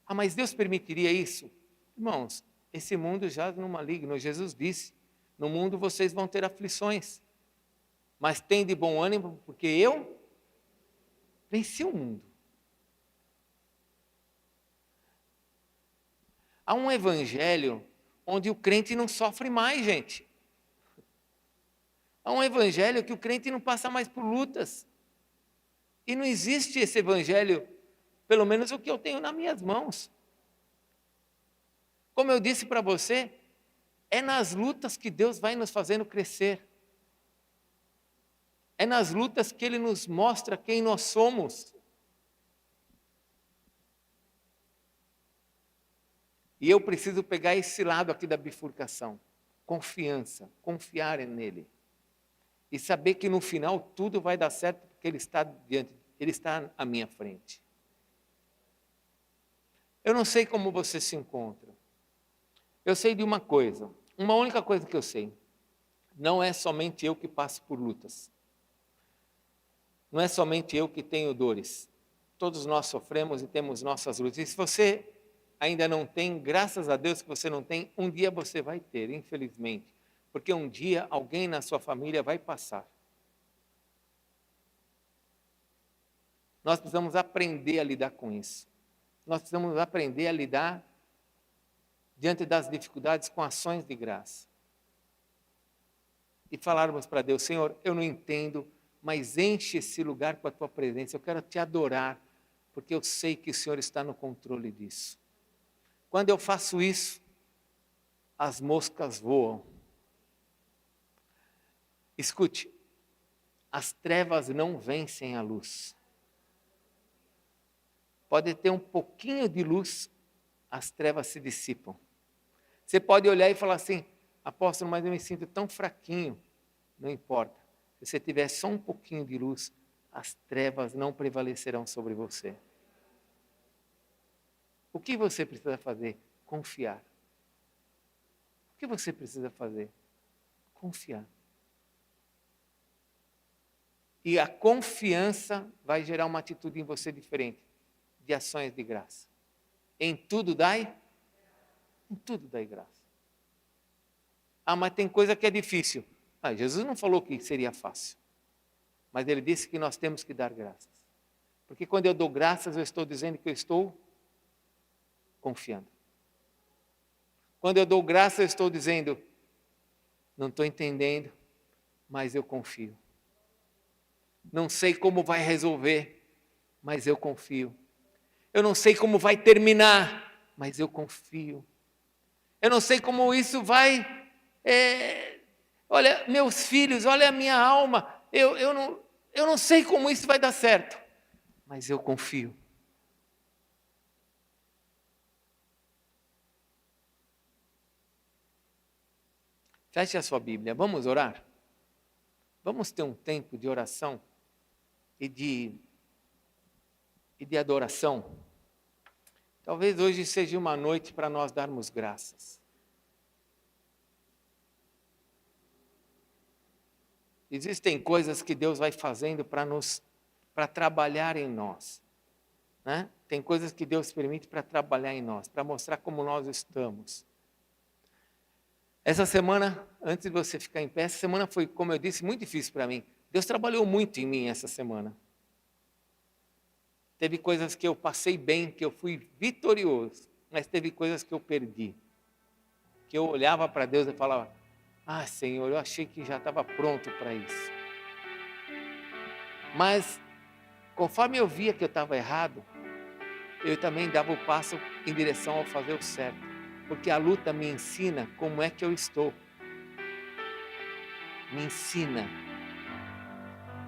A: Ah, mas Deus permitiria isso? Irmãos, esse mundo jaz no maligno. Jesus disse, no mundo vocês vão ter aflições. Mas tem de bom ânimo, porque eu venci o mundo. Há um evangelho onde o crente não sofre mais, gente. Há um evangelho que o crente não passa mais por lutas. E não existe esse evangelho, pelo menos o que eu tenho nas minhas mãos. Como eu disse para você, é nas lutas que Deus vai nos fazendo crescer. É nas lutas que Ele nos mostra quem nós somos. E eu preciso pegar esse lado aqui da bifurcação. Confiança, confiar nele. E saber que no final tudo vai dar certo porque Ele está Ele está à minha frente. Eu não sei como você se encontra. Eu sei de uma coisa, uma única coisa que eu sei. Não é somente eu que passo por lutas. Não é somente eu que tenho dores. Todos nós sofremos e temos nossas lutas. E se você ainda não tem, graças a Deus que você não tem, um dia você vai ter, infelizmente. Porque um dia alguém na sua família vai passar. Nós precisamos aprender a lidar com isso. Nós precisamos aprender a lidar diante das dificuldades com ações de graça. E falarmos para Deus, Senhor, eu não entendo, mas enche esse lugar com a Tua presença. Eu quero Te adorar, porque eu sei que o Senhor está no controle disso. Quando eu faço isso, as moscas voam. Escute, as trevas não vencem a luz. Pode ter um pouquinho de luz, as trevas se dissipam. Você pode olhar e falar assim, apóstolo, mas eu me sinto tão fraquinho. Não importa. Se você tiver só um pouquinho de luz, as trevas não prevalecerão sobre você. O que você precisa fazer? Confiar. O que você precisa fazer? Confiar. E a confiança vai gerar uma atitude em você diferente, de ações de graça. Em tudo dai graça. Ah, mas tem coisa que é difícil. Ah, Jesus não falou que seria fácil. Mas Ele disse que nós temos que dar graças. Porque quando eu dou graças, eu estou dizendo que eu estou confiando. Quando eu dou graças, eu estou dizendo, não estou entendendo, mas eu confio. Não sei como vai resolver, mas eu confio. Eu não sei como vai terminar, mas eu confio. Eu não sei como isso vai... olha, meus filhos, olha a minha alma. Eu não sei como isso vai dar certo, mas eu confio. Feche a sua Bíblia, vamos orar? Vamos ter um tempo de oração e de adoração. Talvez hoje seja uma noite para nós darmos graças. Existem coisas que Deus vai fazendo para trabalhar em nós. Né? Tem coisas que Deus permite para trabalhar em nós, para mostrar como nós estamos. Essa semana, antes de você ficar em pé, essa semana foi, como eu disse, muito difícil para mim. Deus trabalhou muito em mim essa semana. Teve coisas que eu passei bem, que eu fui vitorioso, mas teve coisas que eu perdi. Que eu olhava para Deus e falava, ah, Senhor, eu achei que já estava pronto para isso. Mas, conforme eu via que eu estava errado, eu também dava o passo em direção ao fazer o certo. Porque a luta me ensina como é que eu estou. Me ensina.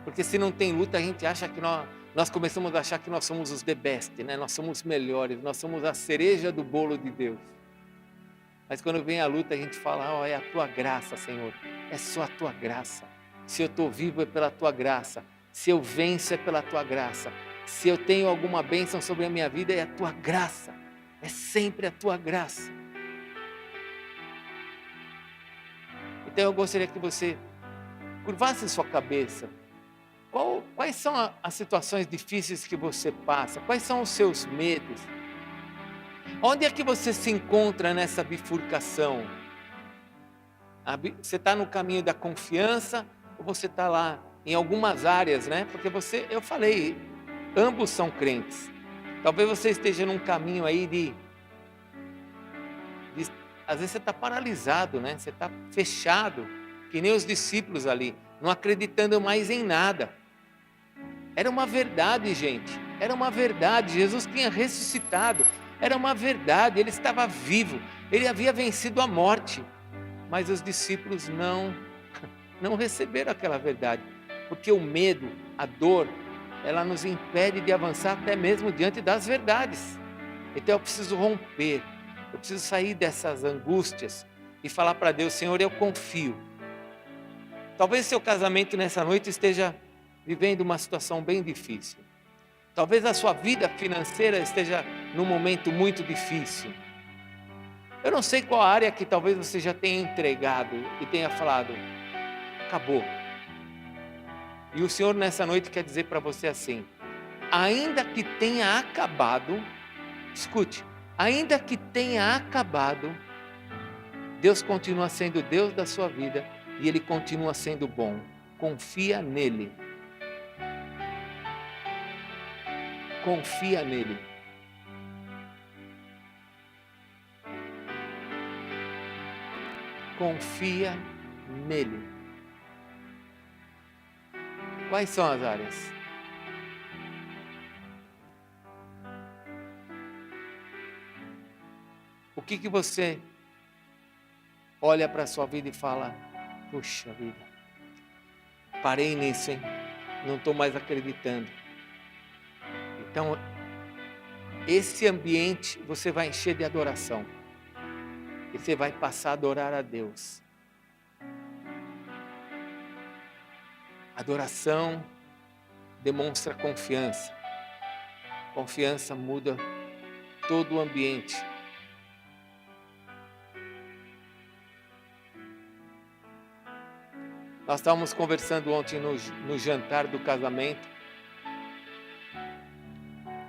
A: Porque se não tem luta, a gente acha que nós começamos a achar que nós somos os the best, né? Nós somos os melhores, nós somos a cereja do bolo de Deus. Mas quando vem a luta, a gente fala, é a tua graça, Senhor. É só a tua graça. Se eu estou vivo, é pela tua graça. Se eu venço, é pela tua graça. Se eu tenho alguma bênção sobre a minha vida, é a tua graça. É sempre a tua graça. Então eu gostaria que você curvasse sua cabeça. Quais são as situações difíceis que você passa? Quais são os seus medos? Onde é que você se encontra nessa bifurcação? Você está no caminho da confiança ou você está lá em algumas áreas, né? Porque eu falei, ambos são crentes. Talvez você esteja num caminho aí às vezes você está paralisado, né? Você está fechado, que nem os discípulos ali, não acreditando mais em nada. Era uma verdade, gente. Era uma verdade. Jesus tinha ressuscitado. Era uma verdade. Ele estava vivo. Ele havia vencido a morte. Mas os discípulos não receberam aquela verdade. Porque o medo, a dor, ela nos impede de avançar até mesmo diante das verdades. Então eu preciso romper. Eu preciso sair dessas angústias e falar para Deus: Senhor, eu confio. Talvez seu casamento nessa noite esteja vivendo uma situação bem difícil. Talvez a sua vida financeira esteja num momento muito difícil. Eu não sei qual área que talvez você já tenha entregado e tenha falado: acabou. E o Senhor nessa noite quer dizer para você assim: ainda que tenha acabado, escute, ainda que tenha acabado, Deus continua sendo Deus da sua vida e Ele continua sendo bom. Confia nele. Confia nele. Confia nele. Quais são as áreas? O que você olha para a sua vida e fala: puxa vida, parei nisso, hein? Não estou mais acreditando. Então, esse ambiente você vai encher de adoração. E você vai passar a adorar a Deus. Adoração demonstra confiança. Confiança muda todo o ambiente. Nós estávamos conversando ontem no jantar do casamento.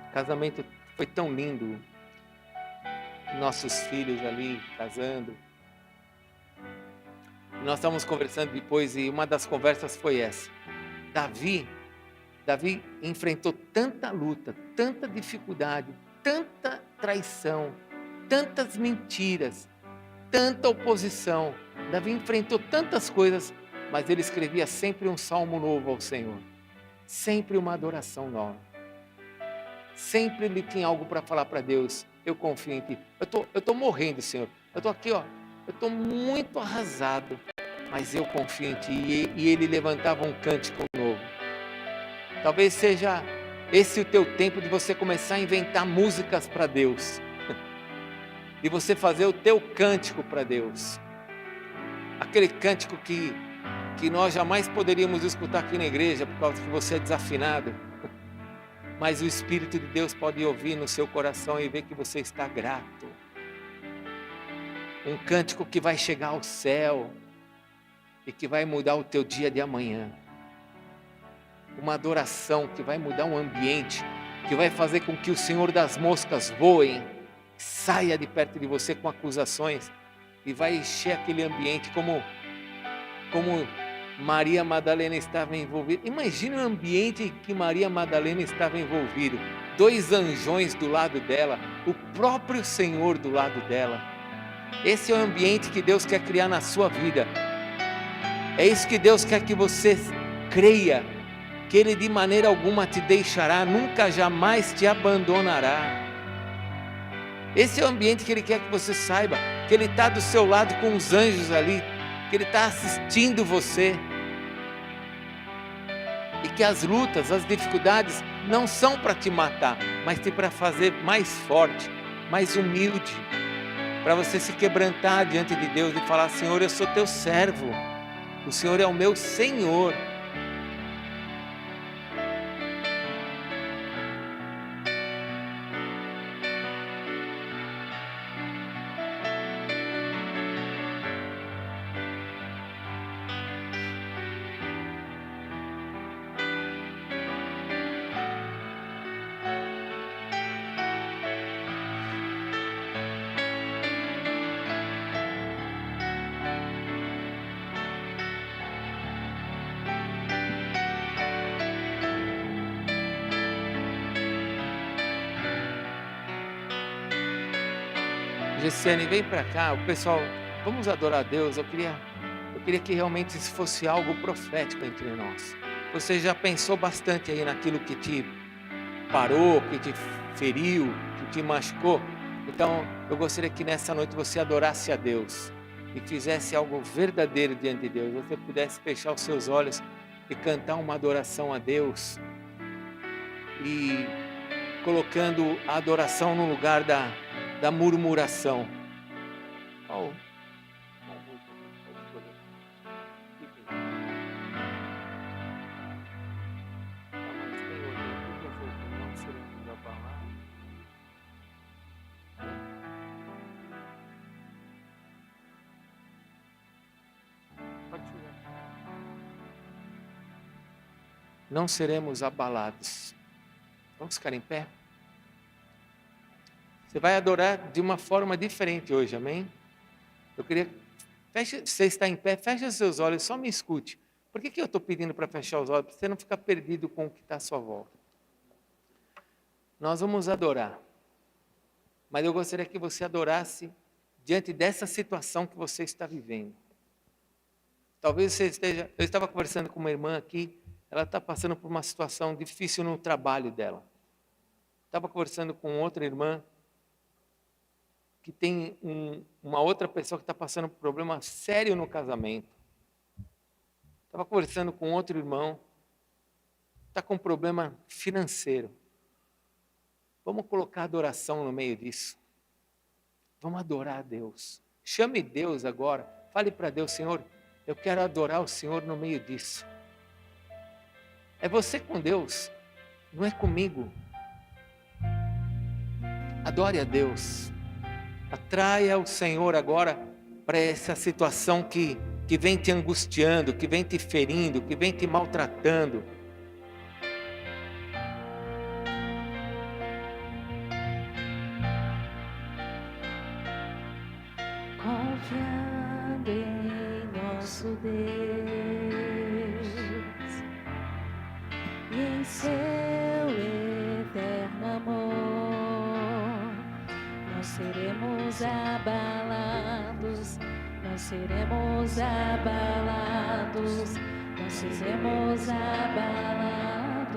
A: O casamento foi tão lindo. Nossos filhos ali casando. Nós estávamos conversando depois e uma das conversas foi essa. Davi enfrentou tanta luta, tanta dificuldade, tanta traição, tantas mentiras, tanta oposição. Davi enfrentou tantas coisas, mas ele escrevia sempre um salmo novo ao Senhor. Sempre uma adoração nova. Sempre ele tinha algo para falar para Deus. Eu confio em Ti. Eu estou morrendo, Senhor. Eu estou aqui, ó. Eu estou muito arrasado, mas eu confio em Ti. E ele levantava um cântico novo. Talvez seja esse o teu tempo de você começar a inventar músicas para Deus. E você fazer o teu cântico para Deus. Aquele cântico que nós jamais poderíamos escutar aqui na igreja, por causa que você é desafinado. Mas o Espírito de Deus pode ouvir no seu coração e ver que você está grato. Um cântico que vai chegar ao céu e que vai mudar o teu dia de amanhã. Uma adoração que vai mudar um ambiente, que vai fazer com que o Senhor das moscas voem, saia de perto de você com acusações e vai encher aquele ambiente como Maria Madalena estava envolvida. Imagine o ambiente em que Maria Madalena estava envolvida. 2 anjões do lado dela, o próprio Senhor do lado dela. Esse é o ambiente que Deus quer criar na sua vida. É isso que Deus quer que você creia, que Ele de maneira alguma te deixará, nunca jamais te abandonará. Esse é o ambiente que Ele quer que você saiba, que Ele está do seu lado com os anjos ali, que Ele está assistindo você. E que as lutas, as dificuldades não são para te matar, mas para fazer mais forte, mais humilde, para você se quebrantar diante de Deus e falar: Senhor, eu sou teu servo, o Senhor é o meu Senhor. Gessiane, vem para cá. O pessoal, vamos adorar a Deus. Eu queria que realmente isso fosse algo profético entre nós. Você já pensou bastante aí naquilo que te parou, que te feriu, que te machucou? Então, eu gostaria que nessa noite você adorasse a Deus e fizesse algo verdadeiro diante de Deus. Você pudesse fechar os seus olhos e cantar uma adoração a Deus e colocando a adoração no lugar da murmuração. Qual música pode escolher? Mas tem outra. O que você não seremos abalados? Pode tirar. Não seremos abalados. Vamos ficar em pé? Você vai adorar de uma forma diferente hoje, amém? Eu queria... você está em pé, feche os seus olhos, só me escute. Por que eu estou pedindo para fechar os olhos? Para você não ficar perdido com o que está à sua volta. Nós vamos adorar. Mas eu gostaria que você adorasse diante dessa situação que você está vivendo. Talvez você esteja... Eu estava conversando com uma irmã aqui, ela está passando por uma situação difícil no trabalho dela. Estava conversando com outra irmã que tem uma outra pessoa que está passando por um problema sério no casamento. Estava conversando com outro irmão, está com um problema financeiro. Vamos colocar adoração no meio disso. Vamos adorar a Deus. Chame Deus agora. Fale para Deus, Senhor, eu quero adorar o Senhor no meio disso. É você com Deus, não é comigo. Adore a Deus. Atraia o Senhor agora para essa situação que vem te angustiando, que vem te ferindo, que vem te maltratando.
B: Confiando em nosso Deus e em seu eterno amor, não seremos abalados, não seremos abalados, não seremos abalados.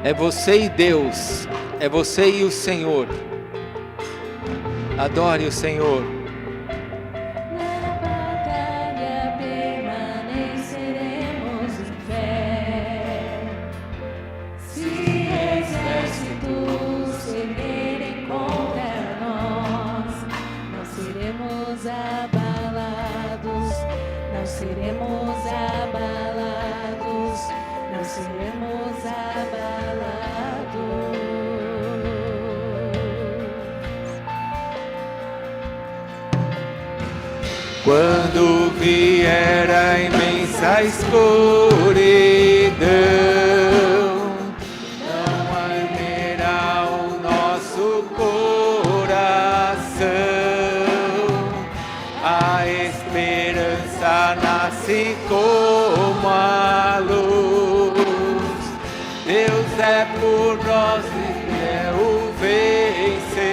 A: É você e Deus, é você e o Senhor. Adore o Senhor.
B: Na batalha permaneceremos em fé. Se exércitos se erguerem contra nós, não seremos abalados, não seremos abalados, não seremos abalados.
A: Quando vier a imensa escuridão, não arderá o nosso coração. A esperança nasce como a luz. Deus é por nós e é o vencedor.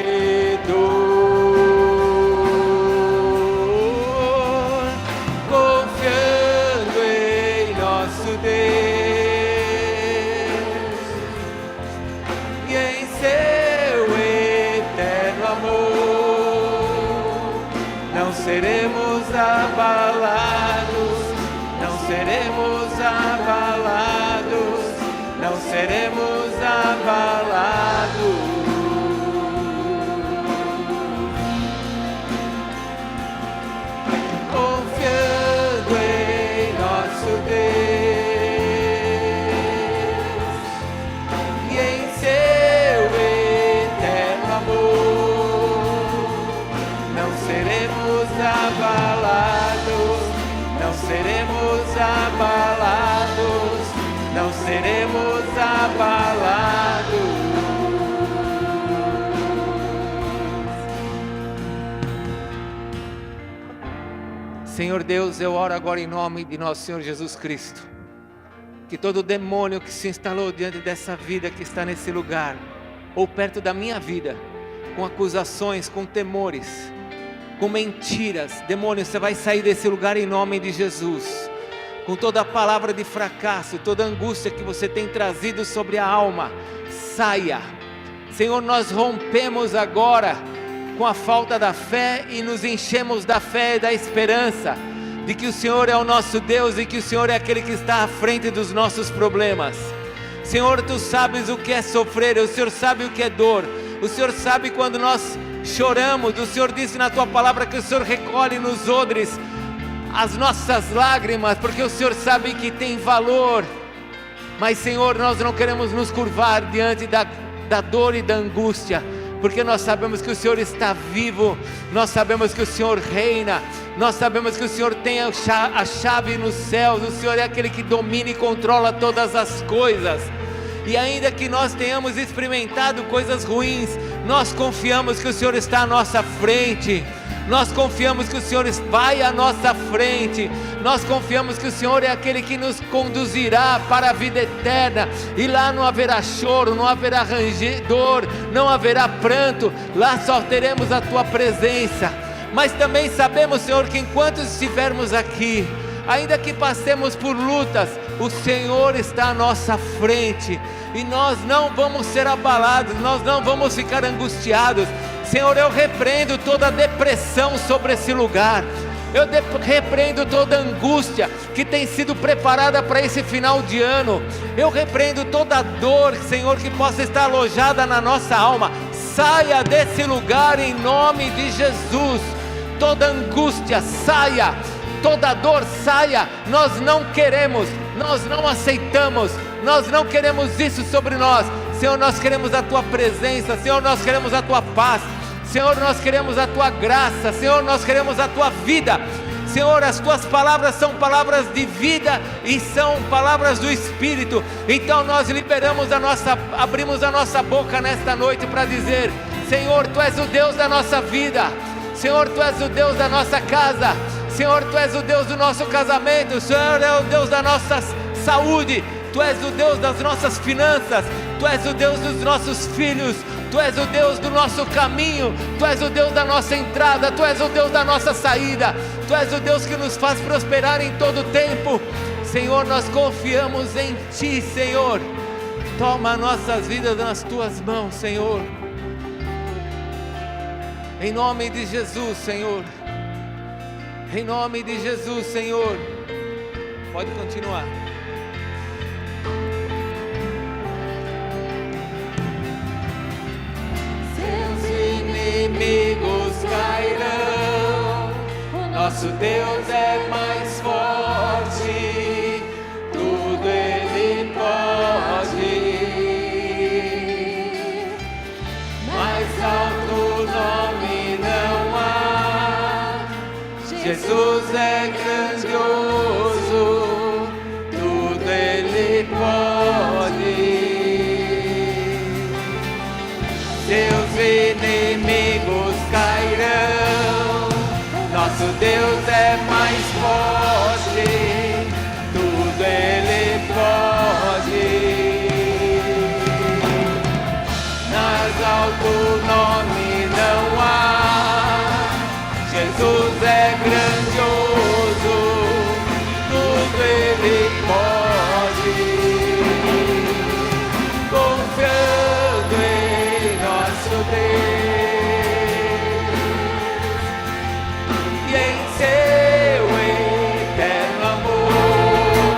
A: Seremos abalados, não seremos abalados, não seremos abalados. Confiando em nosso Deus e em seu eterno amor, não seremos abalados, não seremos abalados, não seremos abalados. Senhor Deus, eu oro agora em nome de nosso Senhor Jesus Cristo, que todo demônio que se instalou diante dessa vida que está nesse lugar, ou perto da minha vida, com acusações, com temores, com mentiras, demônio, você vai sair desse lugar em nome de Jesus, com toda a palavra de fracasso, toda a angústia que você tem trazido sobre a alma, saia. Senhor, nós rompemos agora com a falta da fé e nos enchemos da fé e da esperança de que o Senhor é o nosso Deus e que o Senhor é aquele que está à frente dos nossos problemas. Senhor, Tu sabes o que é sofrer, o Senhor sabe o que é dor, o Senhor sabe quando nós choramos, o Senhor disse na Tua palavra que o Senhor recolhe nos odres as nossas lágrimas, porque o Senhor sabe que tem valor. Mas Senhor, nós não queremos nos curvar diante da dor e da angústia, porque nós sabemos que o Senhor está vivo, nós sabemos que o Senhor reina, nós sabemos que o Senhor tem a chave nos céus, o Senhor é aquele que domina e controla todas as coisas. E ainda que nós tenhamos experimentado coisas ruins, nós confiamos que o Senhor está à nossa frente, nós confiamos que o Senhor vai à nossa frente, nós confiamos que o Senhor é aquele que nos conduzirá para a vida eterna, e lá não haverá choro, não haverá rangedor, não haverá pranto, lá só teremos a Tua presença. Mas também sabemos, Senhor, que enquanto estivermos aqui, ainda que passemos por lutas, o Senhor está à nossa frente, e nós não vamos ser abalados, nós não vamos ficar angustiados. Senhor, eu repreendo toda depressão sobre esse lugar, eu repreendo toda angústia que tem sido preparada para esse final de ano, eu repreendo toda dor, Senhor, que possa estar alojada na nossa alma. Saia desse lugar em nome de Jesus, toda angústia saia, toda dor saia, nós não queremos, nós não aceitamos, nós não queremos isso sobre nós. Senhor, nós queremos a Tua presença, Senhor, nós queremos a Tua paz, Senhor, nós queremos a Tua graça, Senhor, nós queremos a Tua vida. Senhor, as Tuas palavras são palavras de vida e são palavras do Espírito. Então nós abrimos a nossa boca nesta noite para dizer: Senhor, Tu és o Deus da nossa vida, Senhor, Tu és o Deus da nossa casa, Senhor, Tu és o Deus do nosso casamento, Senhor, é o Deus da nossa saúde, Tu és o Deus das nossas finanças, Tu és o Deus dos nossos filhos, Tu és o Deus do nosso caminho, Tu és o Deus da nossa entrada, Tu és o Deus da nossa saída, Tu és o Deus que nos faz prosperar em todo tempo. Senhor, nós confiamos em Ti, Senhor. Toma nossas vidas nas Tuas mãos, Senhor. Em nome de Jesus, Senhor. Em nome de Jesus, Senhor. Pode continuar. Inimigos cairão, nosso Deus é mais forte, tudo Ele pode. Mais alto nome não há, Jesus é grandioso, tudo Ele pode. Seus inimigos cairão, nosso Deus é mais forte, tudo Ele pode. Mais alto nome não há, Jesus é grandioso, tudo Ele pode. Confiando em nosso Deus e em Seu eterno amor,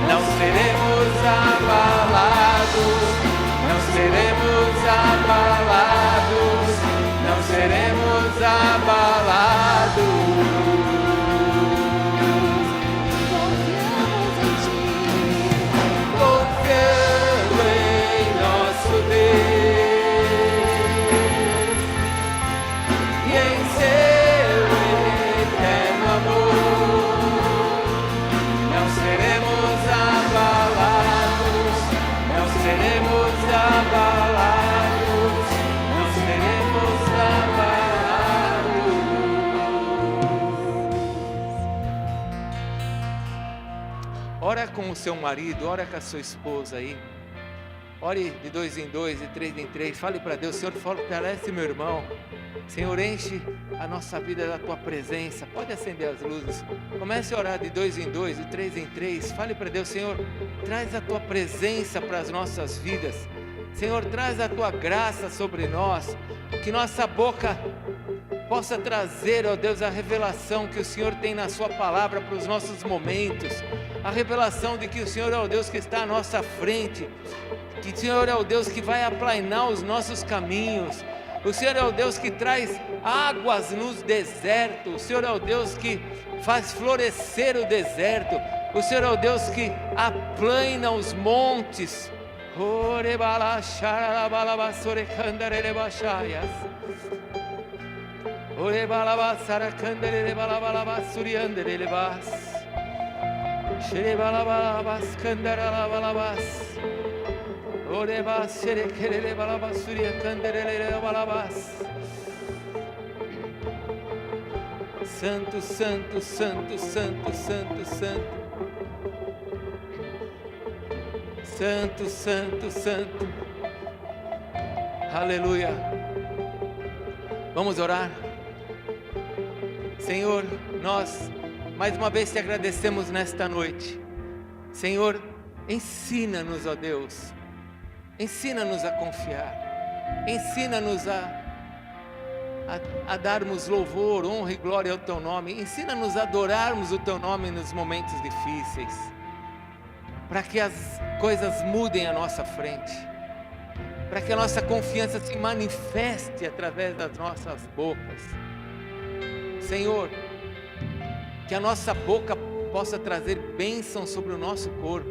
A: não seremos abalados, não seremos abalados, não seremos abalados. Confiamos em Ti, confiando em nosso Deus. com o seu marido, ora com a sua esposa aí. Ore de 2 em 2, de 3 em 3. Fale para Deus: Senhor, fortalece meu irmão. Senhor, enche a nossa vida da tua presença. Pode acender as luzes. Comece a orar de 2 em 2, de 3 em 3. Fale para Deus: Senhor, traz a tua presença para as nossas vidas. Senhor, traz a tua graça sobre nós. Que nossa boca possa trazer, ó Deus, a revelação que o Senhor tem na sua palavra para os nossos momentos. A revelação de que o Senhor é o Deus que está à nossa frente. Que o Senhor é o Deus que vai aplainar os nossos caminhos. O Senhor é o Deus que traz águas nos desertos. O Senhor é o Deus que faz florescer o deserto. O Senhor é o Deus que aplaina os montes. Santo, santo, santo, santo, santo, santo. Santo, santo, santo. Aleluia. Vamos orar. Senhor, nós mais uma vez te agradecemos nesta noite. Senhor, ensina-nos, ó Deus. Ensina-nos a confiar. Ensina-nos a darmos louvor, honra e glória ao teu nome. Ensina-nos a adorarmos o teu nome nos momentos difíceis, para que as coisas mudem à nossa frente, para que a nossa confiança se manifeste através das nossas bocas. Senhor, que a nossa boca possa trazer bênção sobre o nosso corpo,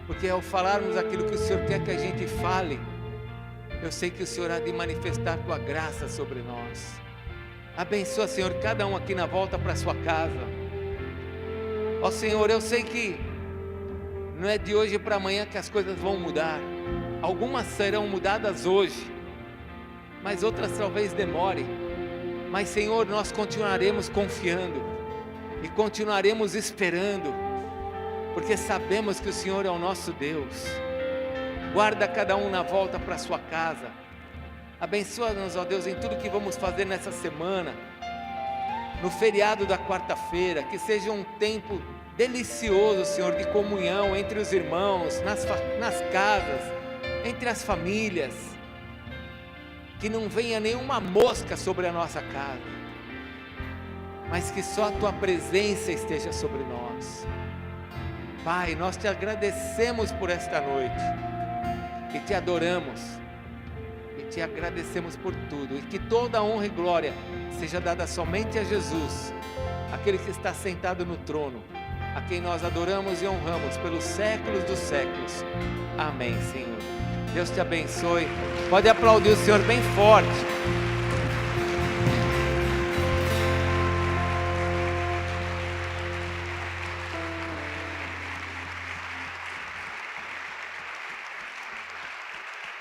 A: porque ao falarmos aquilo que o Senhor quer que a gente fale, eu sei que o Senhor há de manifestar tua graça sobre nós. Abençoa, Senhor, cada um aqui na volta para sua casa. Ó Senhor, eu sei que não é de hoje para amanhã que as coisas vão mudar. Algumas serão mudadas hoje, mas outras talvez demore. Mas Senhor, nós continuaremos confiando e continuaremos esperando, porque sabemos que o Senhor é o nosso Deus. Guarda cada um na volta para sua casa. Abençoa-nos, ó Deus, em tudo que vamos fazer nessa semana, no feriado da quarta-feira. Que seja um tempo delicioso, Senhor, de comunhão entre os irmãos, nas casas, entre as famílias. Que não venha nenhuma mosca sobre a nossa casa, mas que só a tua presença esteja sobre nós. Pai, nós te agradecemos por esta noite, e te adoramos, e te agradecemos por tudo, e que toda honra e glória seja dada somente a Jesus, aquele que está sentado no trono, a quem nós adoramos e honramos pelos séculos dos séculos. Amém, Senhor. Deus te abençoe. Pode aplaudir o Senhor bem forte.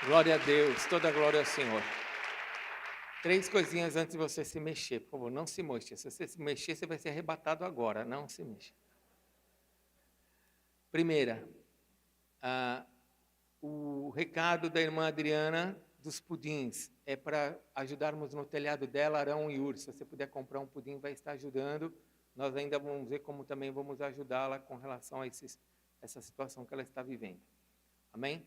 A: Glória a Deus, toda a glória ao Senhor. 3 coisinhas antes de você se mexer, por favor, não se mexa. Se você se mexer, você vai ser arrebatado agora, não se mexa. Primeira, o recado da irmã Adriana dos pudins é para ajudarmos no telhado dela, Arão e Uri. Se você puder comprar um pudim, vai estar ajudando. Nós ainda vamos ver como também vamos ajudá-la com relação a essa situação que ela está vivendo. Amém?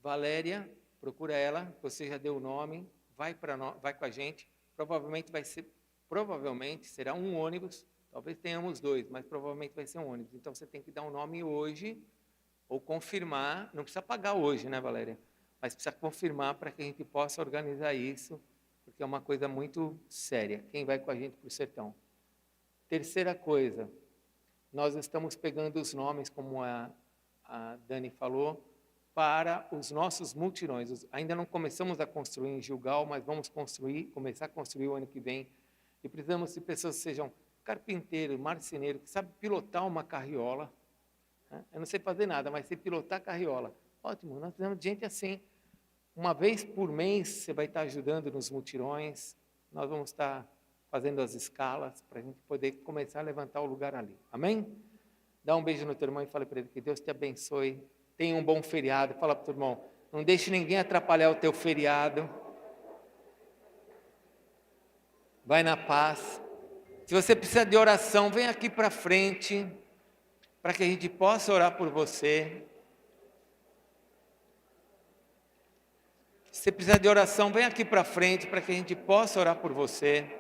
A: Valéria, procura ela, você já deu o nome, vai com a gente. Provavelmente será um ônibus, talvez tenhamos 2, mas provavelmente vai ser um ônibus. Então você tem que dar um nome hoje, ou confirmar. Não precisa pagar hoje, né, Valéria? Mas precisa confirmar para que a gente possa organizar isso, porque é uma coisa muito séria. Quem vai com a gente para o sertão? Terceira coisa, nós estamos pegando os nomes, como a Dani falou, para os nossos multirões. Ainda não começamos a construir em Gilgal, mas vamos começar a construir o ano que vem. E precisamos de pessoas que sejam carpinteiro, marceneiro, que sabe pilotar uma carriola. Eu não sei fazer nada, mas sei pilotar carriola. Ótimo, nós precisamos de gente assim. Uma vez por mês você vai estar ajudando nos mutirões. Nós vamos estar fazendo as escalas para a gente poder começar a levantar o lugar ali. Amém? Dá um beijo no teu irmão e fala para ele que Deus te abençoe. Tenha um bom feriado. Fala para o teu irmão, não deixe ninguém atrapalhar o teu feriado. Vai na paz. Se você precisa de oração, vem aqui para frente, para que a gente possa orar por você. Se você precisa de oração, vem aqui para frente, para que a gente possa orar por você.